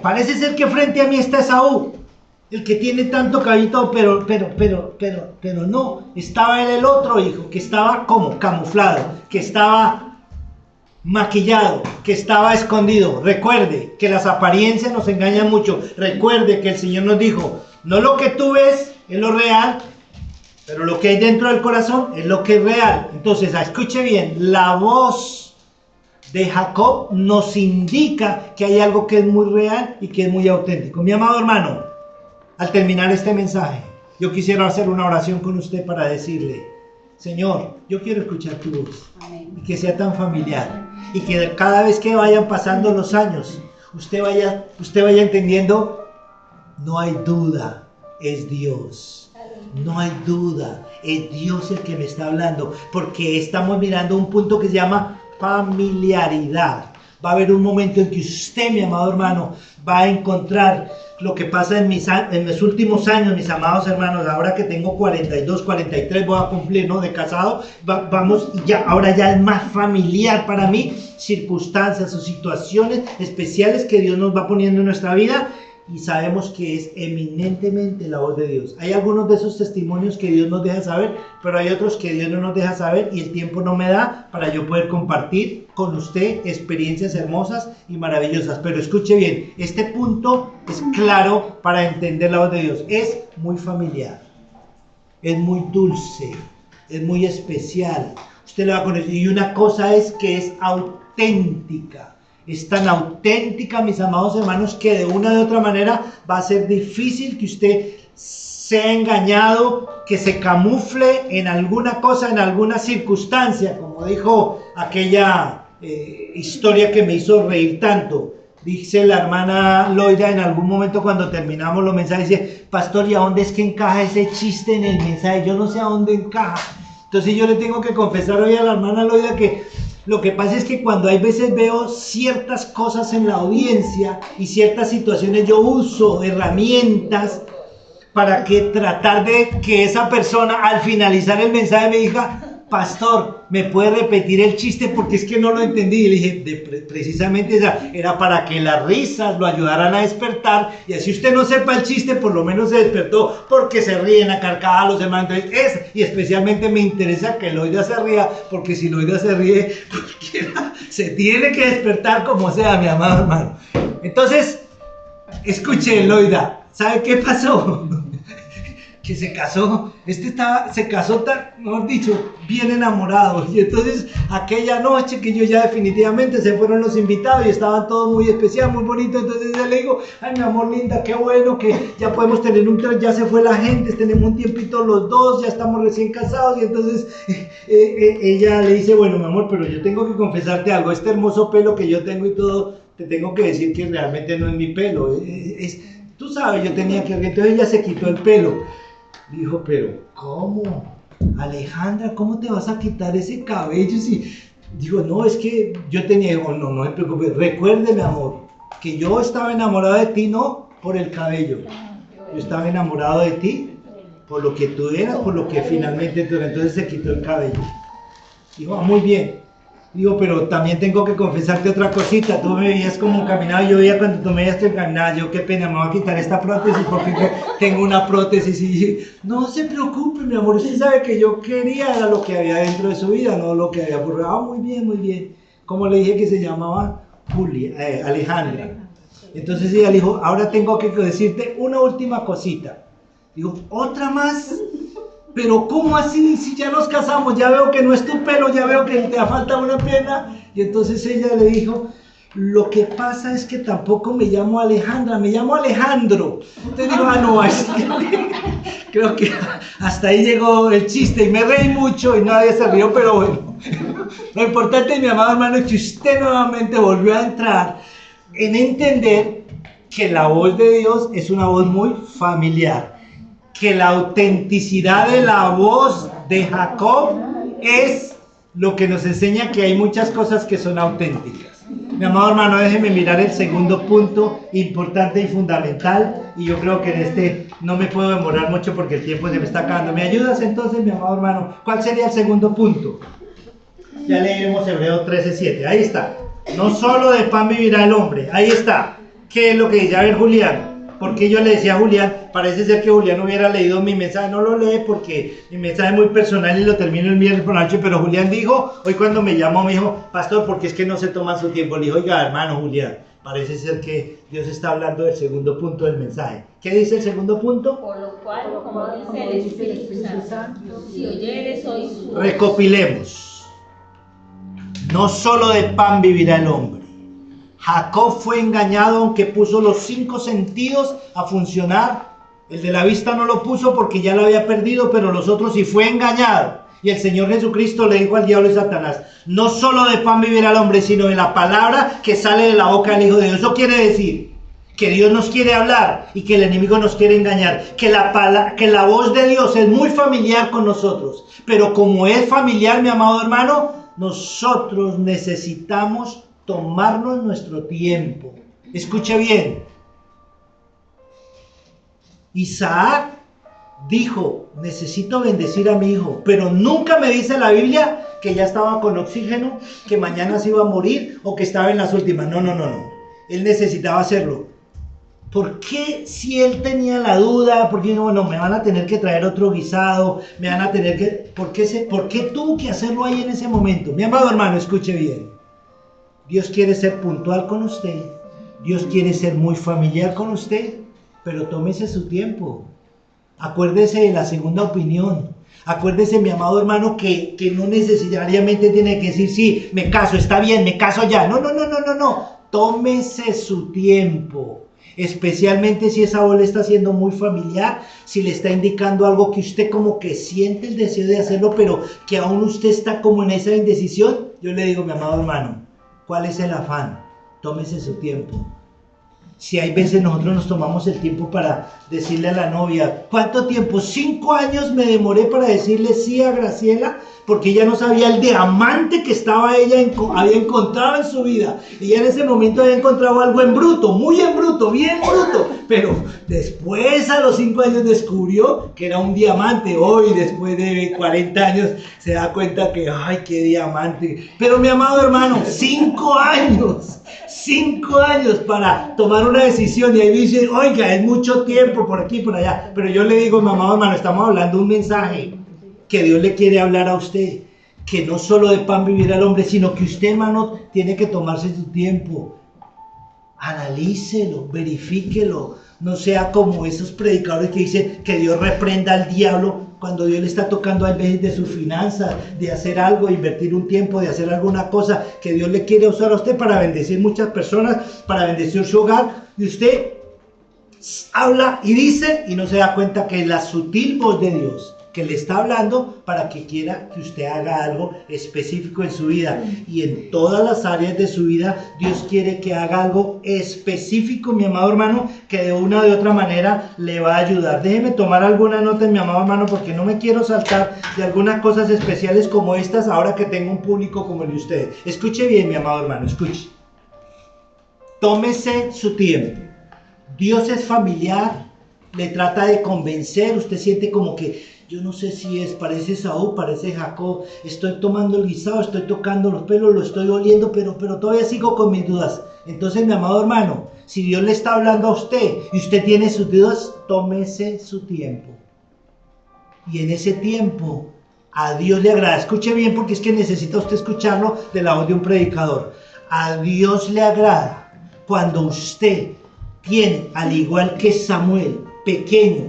Parece ser que frente a mí está Esaú, el que tiene tanto cabello, pero no, estaba él el otro hijo, que estaba como camuflado, que estaba maquillado, que estaba escondido. Recuerde que las apariencias nos engañan mucho. Recuerde que el Señor nos dijo, no lo que tú ves es lo real, pero lo que hay dentro del corazón es lo que es real. Entonces, escuche bien, la voz de Jacob nos indica que hay algo que es muy real y que es muy auténtico. Mi amado hermano, al terminar este mensaje, yo quisiera hacer una oración con usted para decirle, Señor, yo quiero escuchar tu voz. Amén. Y que sea tan familiar. Y que cada vez que vayan pasando los años, usted vaya entendiendo, no hay duda, es Dios. No hay duda, es Dios el que me está hablando. Porque estamos mirando un punto que se llama familiaridad. Va a haber un momento en que usted, mi amado hermano, va a encontrar lo que pasa en mis últimos años, mis amados hermanos. Ahora que tengo 42, 43, voy a cumplir, ¿no? De casado, vamos, ya, ahora ya es más familiar para mí, circunstancias o situaciones especiales que Dios nos va poniendo en nuestra vida. Y sabemos que es eminentemente la voz de Dios. Hay algunos de esos testimonios que Dios nos deja saber, pero hay otros que Dios no nos deja saber y el tiempo no me da para yo poder compartir con usted experiencias hermosas y maravillosas. Pero escuche bien, este punto es claro para entender la voz de Dios. Es muy familiar, es muy dulce, es muy especial. Usted lo va a conocer. Y una cosa es que es auténtica. Es tan auténtica, mis amados hermanos, que de una u otra manera va a ser difícil que usted sea engañado, que se camufle en alguna cosa, en alguna circunstancia, como dijo aquella historia que me hizo reír tanto. Dice la hermana Loida en algún momento cuando terminamos los mensajes, dice, pastor, ¿y a dónde es que encaja ese chiste en el mensaje? Yo no sé a dónde encaja. Entonces yo le tengo que confesar hoy a la hermana Loida que lo que pasa es que cuando hay veces veo ciertas cosas en la audiencia y ciertas situaciones, yo uso herramientas para que tratar de que esa persona al finalizar el mensaje me diga, pastor, ¿me puede repetir el chiste? Porque es que no lo entendí. Y le dije, precisamente esa era para que las risas lo ayudaran a despertar. Y así usted no sepa el chiste, por lo menos se despertó porque se ríen a carcajadas los demás. Entonces, y especialmente me interesa que Loida se ría, porque si Loida se ríe, cualquiera se tiene que despertar como sea, mi amado hermano. Entonces, escuche, Loida, ¿sabe qué pasó? Que se casó, se casó mejor dicho, bien enamorado. Y entonces aquella noche que yo ya definitivamente se fueron los invitados y estaban todos muy especial, muy bonito. Entonces yo le digo, ay mi amor linda, qué bueno que ya podemos tener ya se fue la gente, tenemos un tiempito los dos, ya estamos recién casados. Y entonces ella le dice, bueno mi amor, pero yo tengo que confesarte algo, este hermoso pelo que yo tengo y todo, te tengo que decir que realmente no es mi pelo, tú sabes, yo tenía que... Entonces ella se quitó el pelo. Dijo, pero ¿cómo? Alejandra, ¿cómo te vas a quitar ese cabello? Si... Digo, no, es que yo tenía... Digo, no me preocupes, recuérdeme, amor, que yo estaba enamorado de ti no por el cabello. Yo estaba enamorado de ti por lo que tú eras, por lo que finalmente... Entonces se quitó el cabello. Digo, muy bien. Digo, pero también tengo que confesarte otra cosita. Tú me veías como caminaba, yo veía cuando tú me veías que caminaba, yo qué pena, me voy a quitar esta prótesis porque tengo una prótesis. Y dije, no se preocupe, mi amor, usted sabe que yo quería era lo que había dentro de su vida, no lo que había por... Ah, muy bien, muy bien. Como le dije que se llamaba Alejandra. Entonces ella le dijo, ahora tengo que decirte una última cosita. Digo, ¿otra más? Pero ¿cómo así? Si ya nos casamos, ya veo que no es tu pelo, ya veo que te falta una pierna. Y entonces ella le dijo, lo que pasa es que tampoco me llamo Alejandra, me llamo Alejandro. Entonces digo, no, creo que hasta ahí llegó el chiste y me reí mucho y nadie se rió, pero bueno. Lo importante, mi amado hermano, es que usted nuevamente volvió a entrar en entender que la voz de Dios es una voz muy familiar. Que la autenticidad de la voz de Jacob es lo que nos enseña que hay muchas cosas que son auténticas. Mi amado hermano, déjeme mirar el segundo punto importante y fundamental, y yo creo que en este no me puedo demorar mucho porque el tiempo se me está acabando. ¿Me ayudas entonces, mi amado hermano? ¿Cuál sería el segundo punto? Ya leemos Hebreos 13:7, ahí está. No solo de pan vivirá el hombre, ahí está. ¿Qué es lo que dice? A ver, Julián. Porque yo le decía a Julián, parece ser que Julián hubiera leído mi mensaje, no lo lee porque mi mensaje es muy personal y lo termino el miércoles por la noche, pero Julián dijo, hoy cuando me llamó me dijo, pastor, porque es que no se toma su tiempo. Le dijo, oiga hermano Julián, parece ser que Dios está hablando del segundo punto del mensaje. ¿Qué dice el segundo punto? Por lo cual, como dice el Espíritu Santo, si oyeres hoy su voz. Recopilemos. No solo de pan vivirá el hombre. Jacob fue engañado aunque puso los 5 sentidos a funcionar. El de la vista no lo puso porque ya lo había perdido, pero los otros sí fue engañado. Y el Señor Jesucristo le dijo al diablo y Satanás, no solo de pan vivirá el hombre, sino de la palabra que sale de la boca del Hijo de Dios. Eso quiere decir que Dios nos quiere hablar y que el enemigo nos quiere engañar. Que la voz de Dios es muy familiar con nosotros. Pero como es familiar, mi amado hermano, nosotros necesitamos tomarnos nuestro tiempo. Escuche bien. Isaac dijo, necesito bendecir a mi hijo, pero nunca me dice la Biblia que ya estaba con oxígeno, que mañana se iba a morir o que estaba en las últimas. No. Él necesitaba hacerlo. ¿Por qué si él tenía la duda? Porque bueno, me van a tener que traer otro guisado, me van a tener que... ¿Por qué tuvo que hacerlo ahí en ese momento? Mi amado hermano, escuche bien. Dios quiere ser puntual con usted, Dios quiere ser muy familiar con usted, pero tómese su tiempo. Acuérdese de la segunda opinión. Acuérdese, mi amado hermano, que no necesariamente tiene que decir, sí, me caso, está bien, me caso ya. No. Tómese su tiempo. Especialmente si esa voz le está siendo muy familiar, si le está indicando algo que usted como que siente el deseo de hacerlo, pero que aún usted está como en esa indecisión. Yo le digo, mi amado hermano, ¿cuál es el afán? tómese su tiempo. Si hay veces nosotros nos tomamos el tiempo para decirle a la novia, ¿cuánto tiempo? 5 años me demoré para decirle sí a Graciela, porque ella no sabía el diamante que había encontrado en su vida. Ella en ese momento había encontrado algo en bruto, muy en bruto, bien bruto, pero después a los 5 años descubrió que era un diamante. Hoy, después de 40 años, se da cuenta que, ¡ay, qué diamante! Pero mi amado hermano, 5 años para tomar una decisión, y ahí dice, oiga, es mucho tiempo por aquí, por allá. Pero yo le digo, mi amado hermano, estamos hablando de un mensaje que Dios le quiere hablar a usted, que no solo de pan vivirá el hombre, sino que usted, hermano, tiene que tomarse su tiempo. Analícelo, verifíquelo. No sea como esos predicadores que dicen que Dios reprenda al diablo cuando Dios le está tocando a veces de sus finanzas, de hacer algo, invertir un tiempo, de hacer alguna cosa que Dios le quiere usar a usted para bendecir muchas personas, para bendecir su hogar, y usted habla y dice y no se da cuenta que es la sutil voz de Dios que le está hablando para que quiera que usted haga algo específico en su vida. Y en todas las áreas de su vida Dios quiere que haga algo específico, mi amado hermano, que de una o de otra manera le va a ayudar. Déjeme tomar alguna nota, mi amado hermano, porque no me quiero saltar de algunas cosas especiales como estas ahora que tengo un público como el de ustedes. Escuche bien, mi amado hermano, escuche. Tómese su tiempo. Dios es familiar, le trata de convencer, usted siente como que yo no sé si parece Saúl, parece Jacob, estoy tomando el guisado, estoy tocando los pelos, lo estoy oliendo, pero todavía sigo con mis dudas. Entonces, mi amado hermano, si Dios le está hablando a usted y usted tiene sus dudas, tómese su tiempo. Y en ese tiempo, a Dios le agrada. Escuche bien, porque es que necesita usted escucharlo de la voz de un predicador. A Dios le agrada cuando usted tiene, al igual que Samuel, pequeño,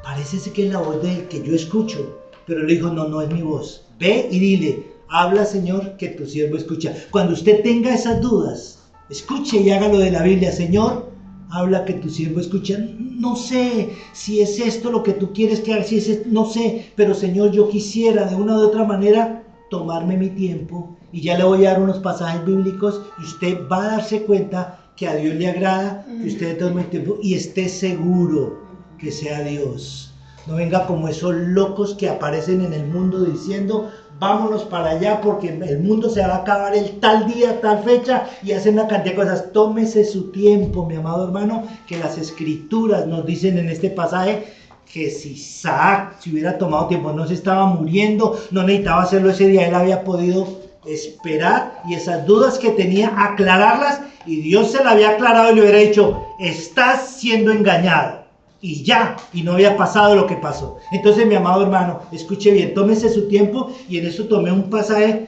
parece que es la voz de él que yo escucho, pero le dijo, no es mi voz. Ve y dile, habla Señor, que tu siervo escucha. Cuando usted tenga esas dudas, escuche y haga lo de la Biblia. Señor, habla que tu siervo escucha. No sé si es esto lo que tú quieres que haga, si es esto, no sé, pero Señor, yo quisiera de una u otra manera tomarme mi tiempo, y ya le voy a dar unos pasajes bíblicos y usted va a darse cuenta que a Dios le agrada que usted tome el tiempo y esté seguro que sea Dios. No venga como esos locos que aparecen en el mundo diciendo, vámonos para allá porque el mundo se va a acabar el tal día, tal fecha, y hacen una cantidad de cosas. Tómese su tiempo, mi amado hermano, que las escrituras nos dicen en este pasaje que si Isaac se hubiera tomado tiempo, no se estaba muriendo, no necesitaba hacerlo ese día, él había podido esperar y esas dudas que tenía aclararlas, y Dios se la había aclarado y le hubiera dicho, estás siendo engañado. Y ya, y no había pasado lo que pasó. Entonces, mi amado hermano, escuche bien, tómese su tiempo, y en eso tomé un pasaje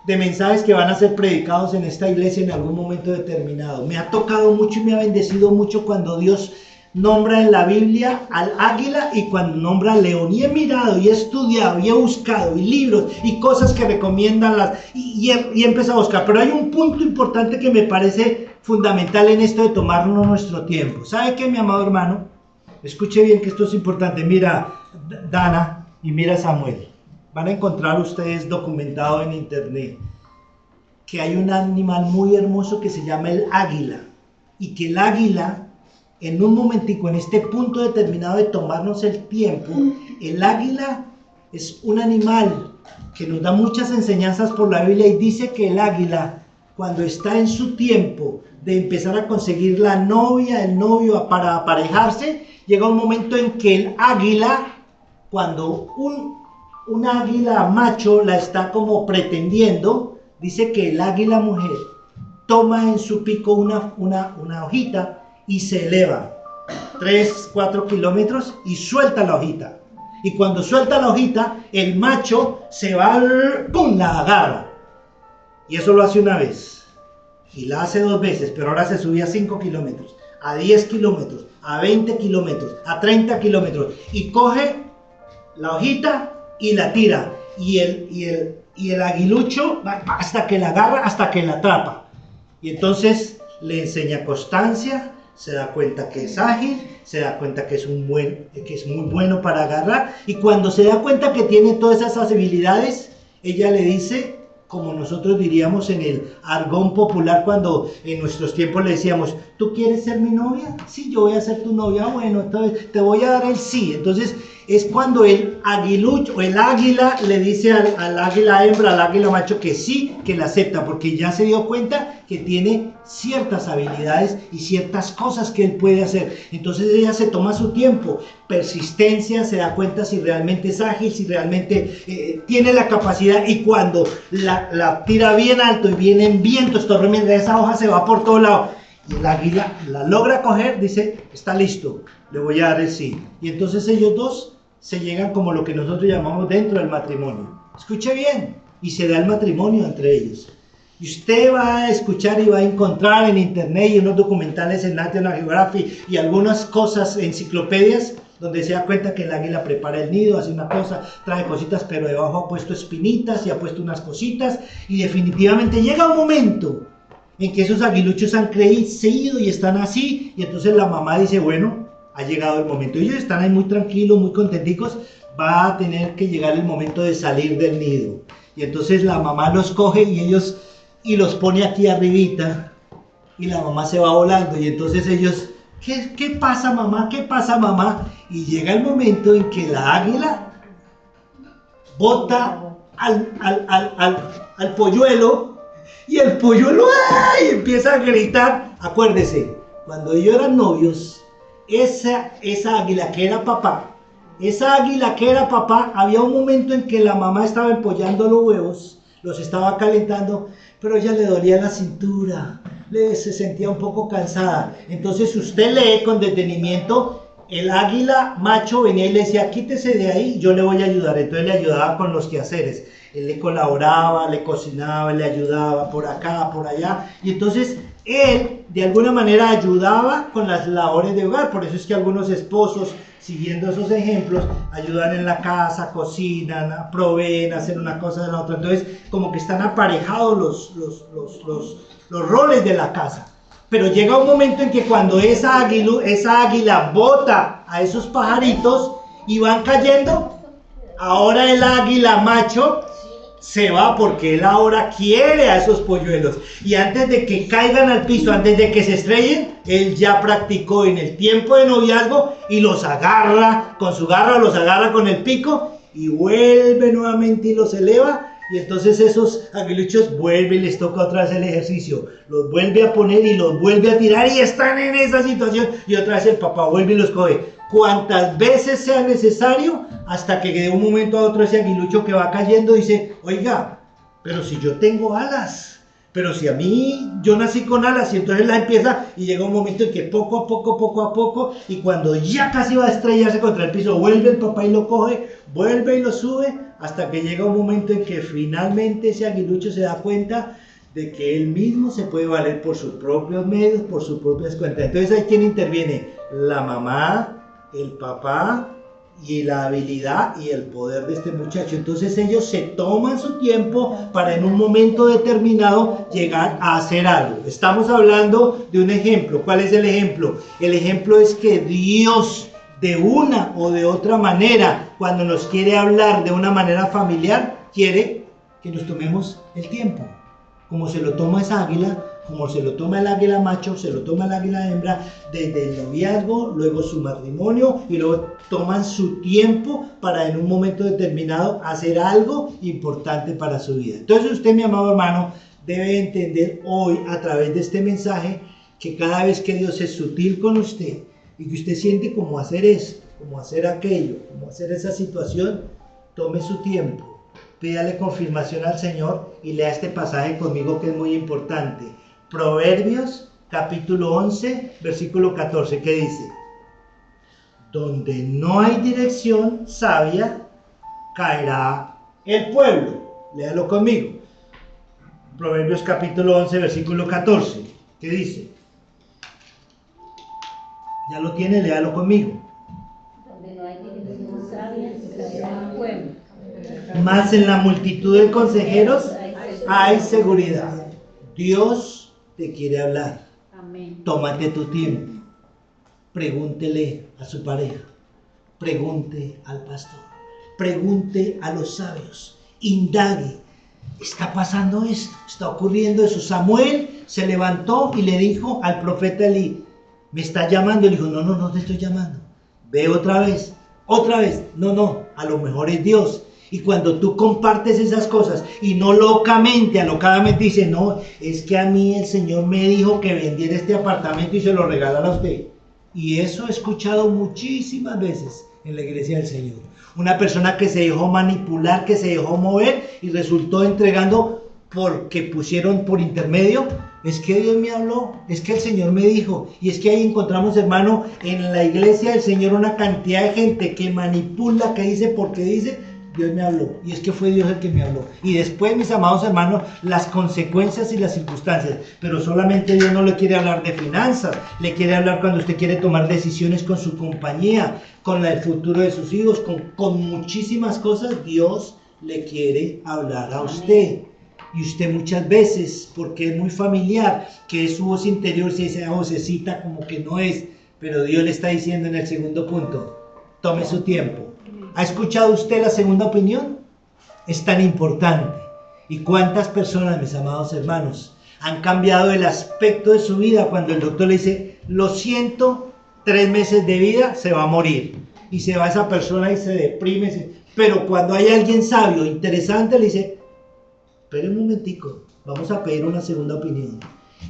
de mensajes que van a ser predicados en esta iglesia en algún momento determinado. Me ha tocado mucho y me ha bendecido mucho cuando Dios nombra en la Biblia al águila y cuando nombra al león. Y he mirado y he estudiado y he buscado y libros y cosas que recomiendan y he empezado a buscar. Pero hay un punto importante que me parece fundamental en esto de tomarnos nuestro tiempo. ¿Sabe qué, mi amado hermano? Escuche bien que esto es importante. Mira, Dana, y mira, Samuel. Van a encontrar ustedes documentado en internet que hay un animal muy hermoso que se llama el águila. Y que el águila, en un momentico, en este punto determinado de tomarnos el tiempo, el águila es un animal que nos da muchas enseñanzas por la Biblia, y dice que el águila, cuando está en su tiempo de empezar a conseguir la novia, el novio para aparejarse, llega un momento en que el águila, cuando un águila macho la está como pretendiendo, dice que el águila mujer toma en su pico una hojita y se eleva 3-4 kilómetros y suelta la hojita. Y cuando suelta la hojita, el macho se va, ¡pum!, la agarra. Y eso lo hace una vez. Y la hace 2 veces, pero ahora se subía a 5 kilómetros, a 10 kilómetros, a 20 kilómetros, a 30 kilómetros. Y coge la hojita y la tira. Y el aguilucho va hasta que la agarra, hasta que la atrapa. Y entonces le enseña constancia, se da cuenta que es ágil, se da cuenta que es muy bueno para agarrar. Y cuando se da cuenta que tiene todas esas habilidades, ella le dice, como nosotros diríamos en el argón popular, cuando en nuestros tiempos le decíamos, ¿tú quieres ser mi novia? Sí, yo voy a ser tu novia. Bueno, entonces te voy a dar el sí. Entonces es cuando el aguilucho o el águila le dice al águila hembra, al águila macho que sí, que la acepta, porque ya se dio cuenta que tiene ciertas habilidades y ciertas cosas que él puede hacer. Entonces ella se toma su tiempo, persistencia, se da cuenta si realmente es ágil, si realmente tiene la capacidad, y cuando la tira bien alto y vienen vientos, tormentas, esa hoja se va por todo lado y el águila la logra coger, dice, está listo, le voy a dar el sí. Y entonces ellos dos se llegan como lo que nosotros llamamos dentro del matrimonio. Escuche bien, y se da el matrimonio entre ellos. Y usted va a escuchar y va a encontrar en internet y unos documentales en National Geographic y algunas cosas, enciclopedias, donde se da cuenta que el águila prepara el nido, hace una cosa, trae cositas, pero debajo ha puesto espinitas y ha puesto unas cositas, y definitivamente llega un momento en que esos aguiluchos han crecido y están así, y entonces la mamá dice, bueno, ha llegado el momento. Ellos están ahí muy tranquilos, muy contenticos, va a tener que llegar el momento de salir del nido. Y entonces la mamá los coge y los pone aquí arribita, y la mamá se va volando, y entonces ellos, ¿qué pasa mamá? ¿Qué pasa mamá? Y llega el momento en que la águila bota al polluelo, y el polluelo ¡ay!, empieza a gritar. Acuérdese, cuando ellos eran novios, esa águila que era papá, había un momento en que la mamá estaba empollando los huevos, los estaba calentando, pero ella le dolía la cintura, se sentía un poco cansada. Entonces usted lee con detenimiento, el águila macho venía y le decía, quítese de ahí, yo le voy a ayudar. Entonces le ayudaba con los quehaceres, él le colaboraba, le cocinaba, le ayudaba por acá, por allá, y entonces él de alguna manera ayudaba con las labores de hogar. Por eso es que algunos esposos, siguiendo esos ejemplos, ayudan en la casa, cocinan, proveen, hacen una cosa de la otra. Entonces como que están aparejados los roles de la casa. Pero llega un momento en que cuando esa águila bota a esos pajaritos y van cayendo, ahora el águila macho se va, porque él ahora quiere a esos polluelos, y antes de que caigan al piso, antes de que se estrellen, él ya practicó en el tiempo de noviazgo y los agarra con su garra, los agarra con el pico y vuelve nuevamente y los eleva. Y entonces esos aguiluchos vuelven, les toca otra vez el ejercicio, los vuelve a poner y los vuelve a tirar, y están en esa situación, y otra vez el papá vuelve y los coge cuantas veces sea necesario, hasta que de un momento a otro ese aguilucho que va cayendo dice, oiga, pero si yo tengo alas, pero si a mí, yo nací con alas. Y entonces la empieza, y llega un momento en que poco a poco, y cuando ya casi va a estrellarse contra el piso, vuelve el papá y lo coge, vuelve y lo sube, hasta que llega un momento en que finalmente ese aguilucho se da cuenta de que él mismo se puede valer por sus propios medios, por sus propias cuentas. Entonces ahí, ¿quién interviene? La mamá, el papá, y la habilidad y el poder de este muchacho. Entonces ellos se toman su tiempo para en un momento determinado llegar a hacer algo. Estamos hablando de un ejemplo. ¿Cuál es el ejemplo? El ejemplo es que Dios, de una o de otra manera, cuando nos quiere hablar de una manera familiar, quiere que nos tomemos el tiempo, como se lo toma esa águila, como se lo toma el águila macho, se lo toma el águila hembra, desde el noviazgo, luego su matrimonio, y luego toman su tiempo para en un momento determinado hacer algo importante para su vida. Entonces usted, mi amado hermano, debe entender hoy, a través de este mensaje, que cada vez que Dios es sutil con usted y que usted siente como hacer esto, como hacer aquello, como hacer esa situación, tome su tiempo, pídale confirmación al Señor y lea este pasaje conmigo, que es muy importante. Proverbios capítulo 11, versículo 14, que dice: donde no hay dirección sabia, caerá el pueblo. Léalo conmigo. Proverbios capítulo 11, versículo 14, que dice, ¿ya lo tiene? Léalo conmigo. Donde no hay dirección sabia, caerá el pueblo. Mas en la multitud de consejeros hay seguridad. Dios te quiere hablar. Amén. Tómate tu tiempo. Pregúntele a su pareja. Pregunte al pastor. Pregunte a los sabios. Indague. está pasando esto, está ocurriendo eso. Samuel se levantó y le dijo al profeta Elí, me está llamando. Y le dijo, no te estoy llamando. Ve otra vez, no, a lo mejor es Dios. Y cuando tú compartes esas cosas y no alocadamente dices, no, es que a mí el Señor me dijo que vendiera este apartamento y se lo regalara a usted. Y eso he escuchado muchísimas veces en la iglesia del Señor. Una persona que se dejó manipular, que se dejó mover y resultó entregando porque pusieron por intermedio. Es que Dios me habló, es que el Señor me dijo. Y es que ahí encontramos, hermano, en la iglesia del Señor una cantidad de gente que manipula, que dice porque dice, Dios me habló. Y es que fue Dios el que me habló. Y después, mis amados hermanos, las consecuencias y las circunstancias. Pero solamente Dios no le quiere hablar de finanzas. Le quiere hablar cuando usted quiere tomar decisiones con su compañía, con el futuro de sus hijos, con muchísimas cosas. Dios le quiere hablar a usted. Y usted muchas veces, porque es muy familiar, que es su voz interior, si esa vocecita como que no es. Pero Dios le está diciendo en el segundo punto, tome su tiempo. ¿Ha escuchado usted la segunda opinión? Es tan importante. ¿Y cuántas personas, mis amados hermanos, han cambiado el aspecto de su vida cuando el doctor le dice, lo siento, 3 meses de vida, se va a morir? Y se va esa persona y se deprime. Pero cuando hay alguien sabio, interesante, le dice, espere un momentico, vamos a pedir una segunda opinión.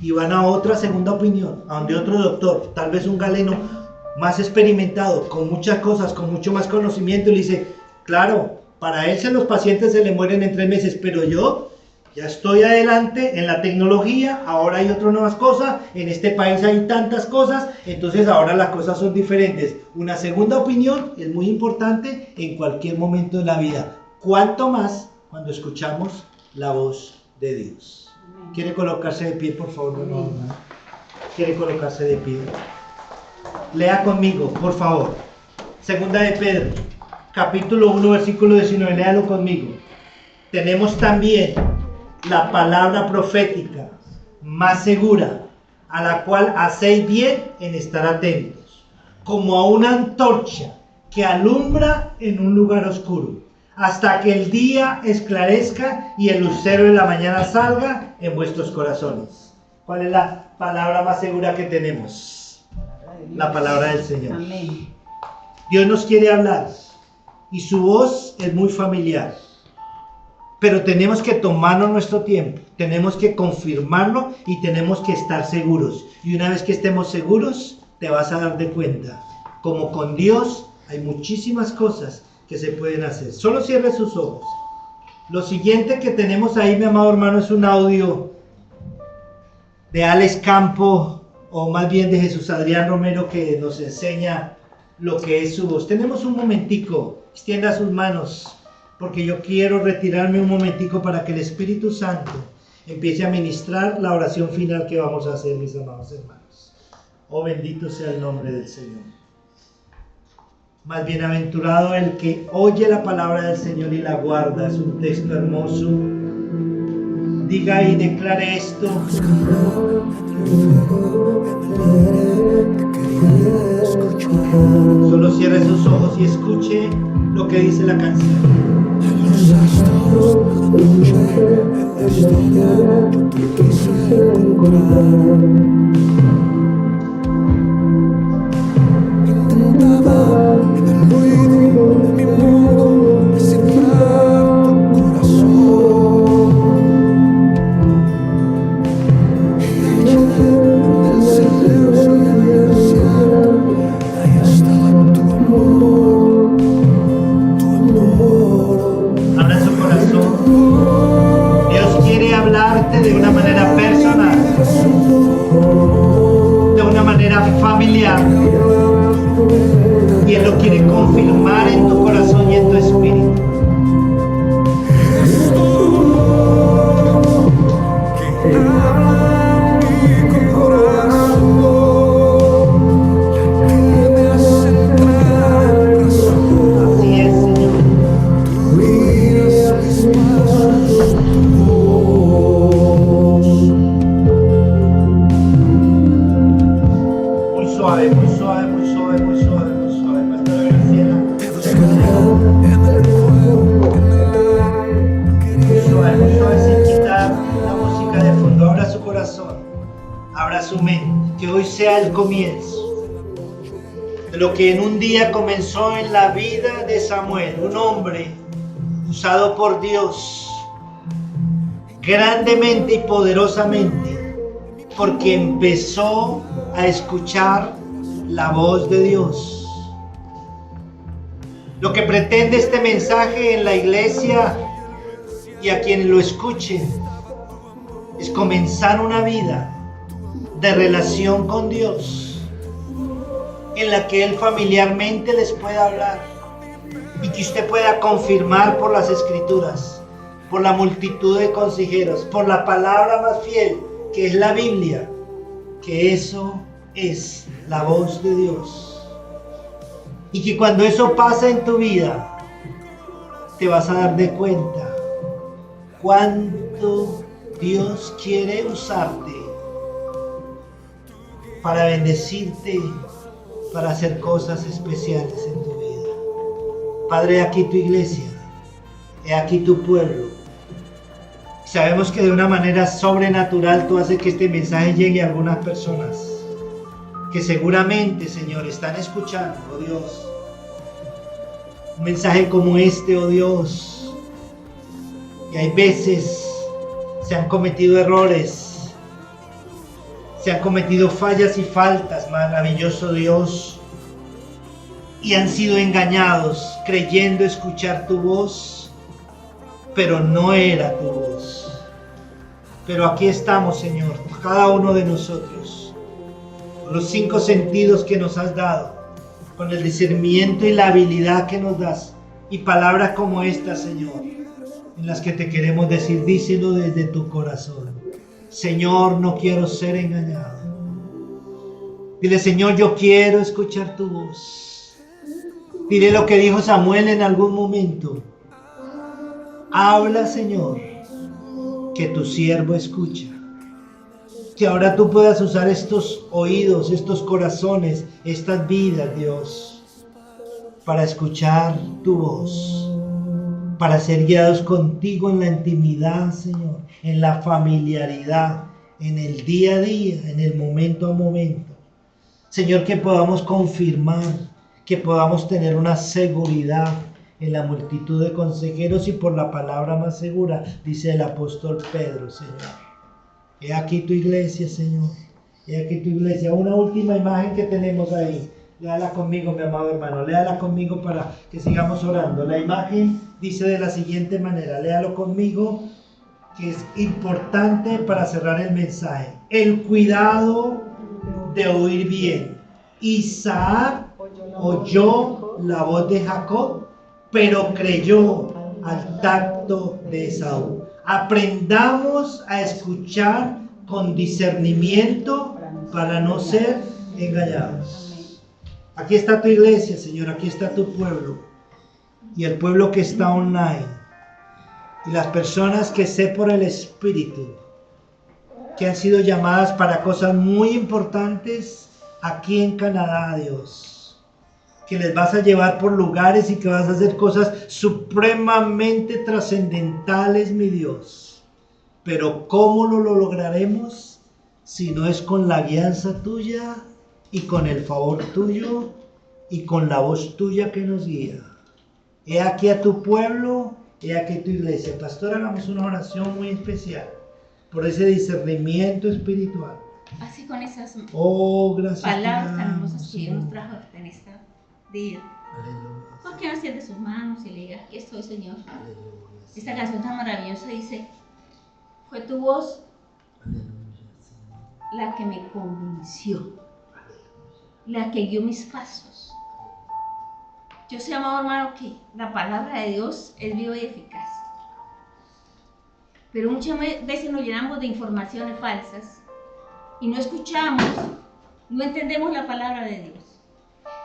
Y van a otra segunda opinión, a donde otro doctor, tal vez un galeno más experimentado, con muchas cosas, con mucho más conocimiento, y le dice, claro, para él los pacientes se le mueren en 3 meses, pero yo ya estoy adelante en la tecnología, ahora hay otras nuevas cosas, en este país hay tantas cosas, entonces ahora las cosas son diferentes. Una segunda opinión es muy importante en cualquier momento de la vida, cuanto más cuando escuchamos la voz de Dios. ¿Quiere colocarse de pie, por favor? No. ¿Quiere colocarse de pie? Lea conmigo, por favor. Segunda de Pedro, capítulo 1, versículo 19. Léalo conmigo. Tenemos también la palabra profética más segura, a la cual hacéis bien en estar atentos, como a una antorcha que alumbra en un lugar oscuro, hasta que el día esclarezca y el lucero de la mañana salga en vuestros corazones. ¿Cuál es la palabra más segura que tenemos? La palabra del Señor. Amén. Dios nos quiere hablar y su voz es muy familiar, pero tenemos que tomarnos nuestro tiempo, tenemos que confirmarlo y tenemos que estar seguros. Y una vez que estemos seguros, te vas a dar de cuenta, como con Dios hay muchísimas cosas que se pueden hacer. Solo cierre sus ojos. Lo siguiente que tenemos ahí, mi amado hermano, es un audio de Alex Campo, o más bien de Jesús Adrián Romero, que nos enseña lo que es su voz. Tenemos un momentico, extienda sus manos, porque yo quiero retirarme un momentico para que el Espíritu Santo empiece a ministrar la oración final que vamos a hacer, mis amados hermanos. Oh, bendito sea el nombre del Señor. Más bienaventurado el que oye la palabra del Señor y la guarda. Es un texto hermoso. Diga y declare esto. Solo cierre sus ojos y escuche lo que dice la canción. Los astros de la noche, en la historia yo te quise encontrar. Intentaba en el ruido de mi mundo descifrar tu corazón. Y allí en el silencio y en el cielo, ahí estaba tu amor, tu amor. Abra su corazón. Dios quiere hablarte de una manera personal, de una manera familiar. Y Él lo quiere confirmar en tu corazón y en tu espíritu. Que habla mi corazón, que me hace entrar en razón. Así es, Señor. Tú guías mis pasos, tu voz. Muy suave, muy suave, muy suave, muy suave, muy suave. Pastor Graciela. Te buscaba en el fuego, en el aire, Muy suave, muy suave. para su mente. Que hoy sea el comienzo de lo que en un día comenzó en la vida de Samuel, un hombre usado por Dios grandemente y poderosamente, porque empezó a escuchar la voz de Dios. Lo que pretende este mensaje en la iglesia y a quienes lo escuchen es comenzar una vida de relación con Dios, en la que Él familiarmente les pueda hablar y que usted pueda confirmar por las Escrituras, por la multitud de consejeros, por la palabra más fiel que es la Biblia, que eso es la voz de Dios. Y que cuando eso pasa en tu vida, te vas a dar de cuenta cuánto Dios quiere usarte para bendecirte, para hacer cosas especiales en tu vida. Padre, aquí tu iglesia, he aquí tu pueblo. Sabemos que de una manera sobrenatural tú haces que este mensaje llegue a algunas personas que seguramente, Señor, están escuchando, oh Dios, un mensaje como este, oh Dios. Y hay veces se han cometido errores, se han cometido fallas y faltas, maravilloso Dios, y han sido engañados creyendo escuchar tu voz, pero no era tu voz. Pero aquí estamos, Señor, cada uno de nosotros, los 5 sentidos que nos has dado, con el discernimiento y la habilidad que nos das, y palabras como esta, Señor, en las que te queremos decir, díselo desde tu corazón: Señor, no quiero ser engañado. Dile: Señor, yo quiero escuchar tu voz. Dile lo que dijo Samuel en algún momento: habla, Señor, que tu siervo escucha. Que ahora tú puedas usar estos oídos, estos corazones, estas vidas, Dios, para escuchar tu voz, para ser guiados contigo en la intimidad, Señor, en la familiaridad, en el día a día, en el momento a momento. Señor, que podamos confirmar, que podamos tener una seguridad en la multitud de consejeros y por la palabra más segura, dice el apóstol Pedro, Señor. He aquí tu iglesia, Señor. He aquí tu iglesia. Una última imagen que tenemos ahí. Léala conmigo, mi amado hermano. Léala conmigo para que sigamos orando. La imagen dice de la siguiente manera. Léalo conmigo, que es importante para cerrar el mensaje. El cuidado de oír bien. Isaac oyó la voz de Jacob, pero creyó al tacto de Esaú. Aprendamos a escuchar con discernimiento para no ser engañados. Aquí está tu iglesia, Señor, aquí está tu pueblo y el pueblo que está online y las personas que sé por el Espíritu que han sido llamadas para cosas muy importantes aquí en Canadá, Dios. Que les vas a llevar por lugares y que vas a hacer cosas supremamente trascendentales, mi Dios. Pero ¿cómo lo lograremos si no es con la guianza tuya y con el favor tuyo y con la voz tuya que nos guía? He aquí a tu pueblo, he aquí a tu iglesia. Pastor, hagamos una oración muy especial por ese discernimiento espiritual. Así con esas Gracias, palabras tan hermosas que Dios nos trajo en esta día. Aleluya. ¿Por qué no extiende sus manos y le diga: aquí estoy, Señor? Aleluya. Esta canción tan maravillosa dice: fue tu voz la que me convenció, la que guió mis pasos. Yo sé, amado hermano, que la palabra de Dios es viva y eficaz, pero muchas veces nos llenamos de informaciones falsas y no escuchamos, no entendemos la palabra de Dios.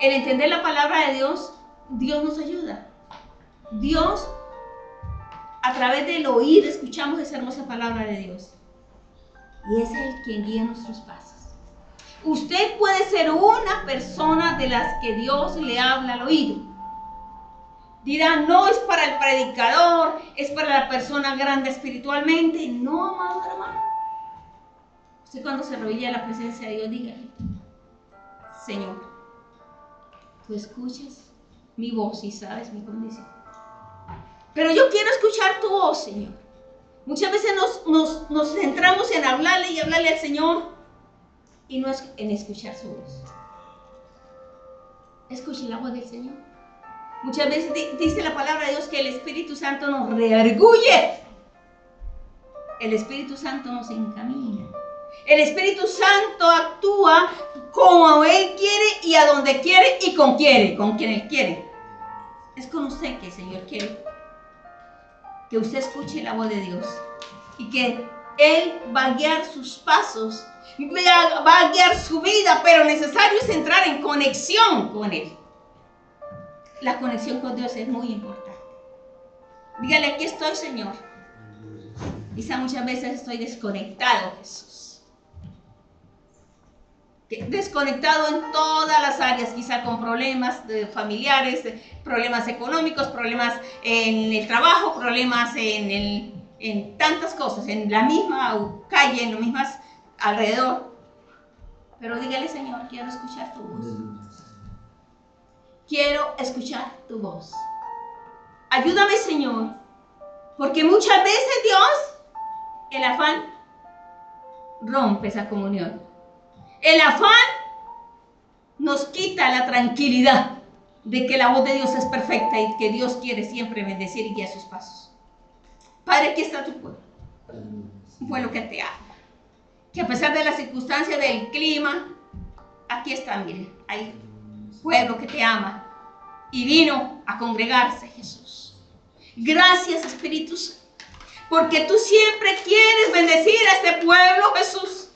El entender la palabra de Dios, Dios nos ayuda. Dios, a través del oír, escuchamos esa hermosa palabra de Dios. Y es Él quien guía nuestros pasos. Usted puede ser una persona de las que Dios le habla al oído. Dirá: no es para el predicador, es para la persona grande espiritualmente. No, amado hermano. Usted cuando se arrodilla en la presencia de Dios, dígale: Señor, tú escuchas mi voz y sabes mi condición. Pero yo quiero escuchar tu voz, Señor. Muchas veces nos centramos en hablarle y hablarle al Señor y no es en escuchar su voz. Escuche la voz del Señor. Muchas veces dice la palabra de Dios que el Espíritu Santo nos redarguye. El Espíritu Santo nos encamina. El Espíritu Santo actúa como Él quiere y a donde quiere y con quien Él quiere. Es con usted que el Señor quiere que usted escuche la voz de Dios y que Él va a guiar sus pasos, va a guiar su vida, pero necesario es entrar en conexión con Él. La conexión con Dios es muy importante. Dígale: aquí estoy, Señor. Quizá muchas veces estoy desconectado, Jesús. Desconectado en todas las áreas, quizá con problemas familiares, problemas económicos, problemas en el trabajo, problemas en tantas cosas, en la misma calle, en lo mismas alrededor. Pero dígale: Señor, quiero escuchar tu voz. Quiero escuchar tu voz. Ayúdame, Señor, porque muchas veces, Dios, el afán rompe esa comunión. El afán nos quita la tranquilidad de que la voz de Dios es perfecta y que Dios quiere siempre bendecir y guiar sus pasos. Padre, aquí está tu pueblo. Un pueblo que te ama. Que a pesar de las circunstancias del clima, aquí está, mire, hay pueblo que te ama y vino a congregarse, Jesús. Gracias, Espíritu Santo, porque tú siempre quieres bendecir a este pueblo, Jesús.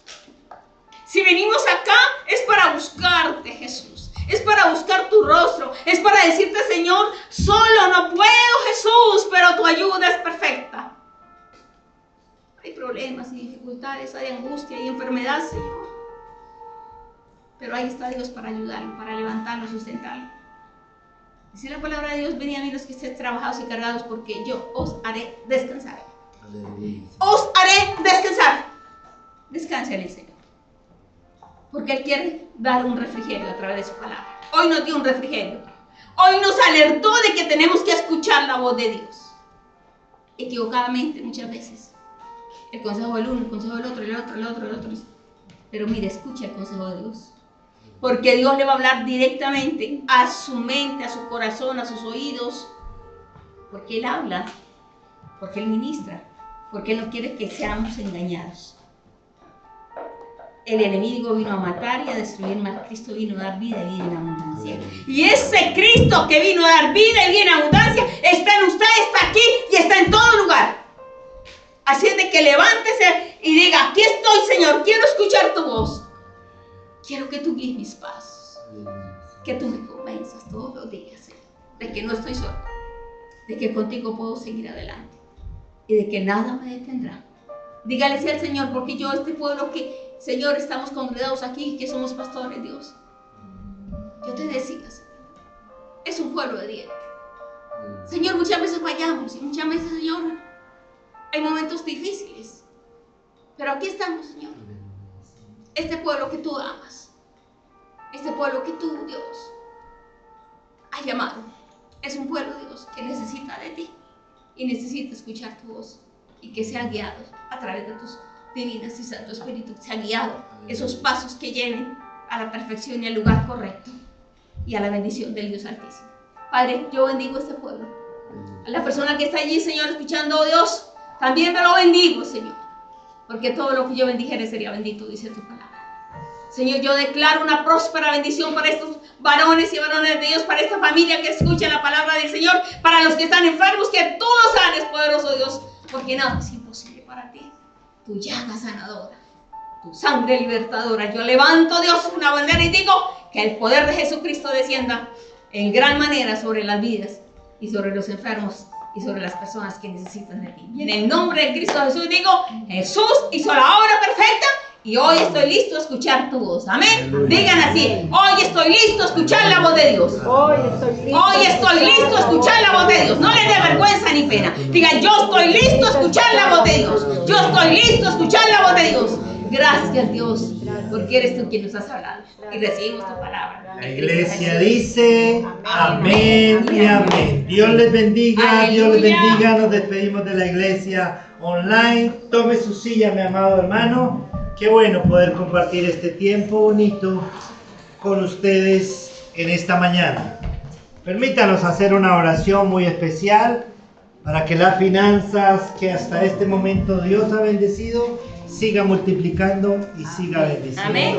Si venimos acá es para buscarte, Jesús. Es para buscar tu rostro. Es para decirte: Señor, solo no puedo, Jesús, pero tu ayuda es perfecta. Hay problemas y dificultades, hay angustia y enfermedad, Señor. Pero ahí está Dios para ayudarlo, para levantarlo, sustentarlo. Dice la palabra de Dios: venid a mí los que estéis trabajados y cargados, porque yo os haré descansar. Os haré descansar. Descanse en el Señor. Porque Él quiere dar un refrigerio a través de su palabra. Hoy nos dio un refrigerio. Hoy nos alertó de que tenemos que escuchar la voz de Dios. Equivocadamente muchas veces. El consejo del uno, el consejo del otro, el otro. Pero mire, escucha el consejo de Dios. Porque Dios le va a hablar directamente a su mente, a su corazón, a sus oídos. Porque Él habla. Porque Él ministra. Porque Él no quiere que seamos engañados. El enemigo vino a matar y a destruir, mas Cristo vino a dar vida y vida en abundancia. Y ese Cristo que vino a dar vida y vida en abundancia está en usted, está aquí y está en todo lugar. Así es de que levántese y diga: aquí estoy, Señor, quiero escuchar tu voz. Quiero que tú guíes mis pasos. Que tú me convenzas todos los días, Señor, de que no estoy solo, de que contigo puedo seguir adelante y de que nada me detendrá. Dígale sí al Señor, porque yo, este pueblo que, Señor, estamos congregados aquí, que somos pastores, Dios, yo te decía, Señor, es un pueblo de dientes. Señor, muchas veces fallamos y muchas veces, Señor, hay momentos difíciles, pero aquí estamos, Señor. Este pueblo que tú amas, este pueblo que tú, Dios, has llamado, es un pueblo, Dios, que necesita de ti y necesita escuchar tu voz y que sea guiado a través de tus divinas y Santo Espíritu, que sea guiado esos pasos que lleven a la perfección y al lugar correcto y a la bendición del Dios Altísimo. Padre, yo bendigo a este pueblo. A la persona que está allí, Señor, escuchando, oh Dios, también me lo bendigo, Señor, porque todo lo que yo bendijere sería bendito, dice tu palabra. Señor, yo declaro una próspera bendición para estos varones y varones de Dios, para esta familia que escucha la palabra del Señor, para los que están enfermos, que tú los sanes, poderoso Dios, porque nada es imposible para ti. Tu llaga sanadora, tu sangre libertadora. Yo levanto, Dios, una bandera y digo que el poder de Jesucristo descienda en gran manera sobre las vidas y sobre los enfermos y sobre las personas que necesitan de ti. Y en el nombre de Cristo Jesús digo: Jesús hizo la obra perfecta y hoy estoy listo a escuchar tu voz. Amén. Digan así: hoy estoy listo a escuchar la voz de Dios. Hoy estoy listo a escuchar la voz de Dios. No les dé vergüenza ni pena. Digan: yo estoy listo a escuchar la voz de Dios. Yo estoy listo a escuchar la voz de Dios. Gracias, Dios, porque eres tú quien nos has hablado y recibimos tu palabra. La iglesia dice amén y amén. Dios les bendiga, Dios les bendiga. Nos despedimos de la iglesia online. Tome su silla, mi amado hermano. Qué bueno poder compartir este tiempo bonito con ustedes en esta mañana. Permítanos hacer una oración muy especial para que las finanzas que hasta este momento Dios ha bendecido siga multiplicando y siga bendiciendo. Amén.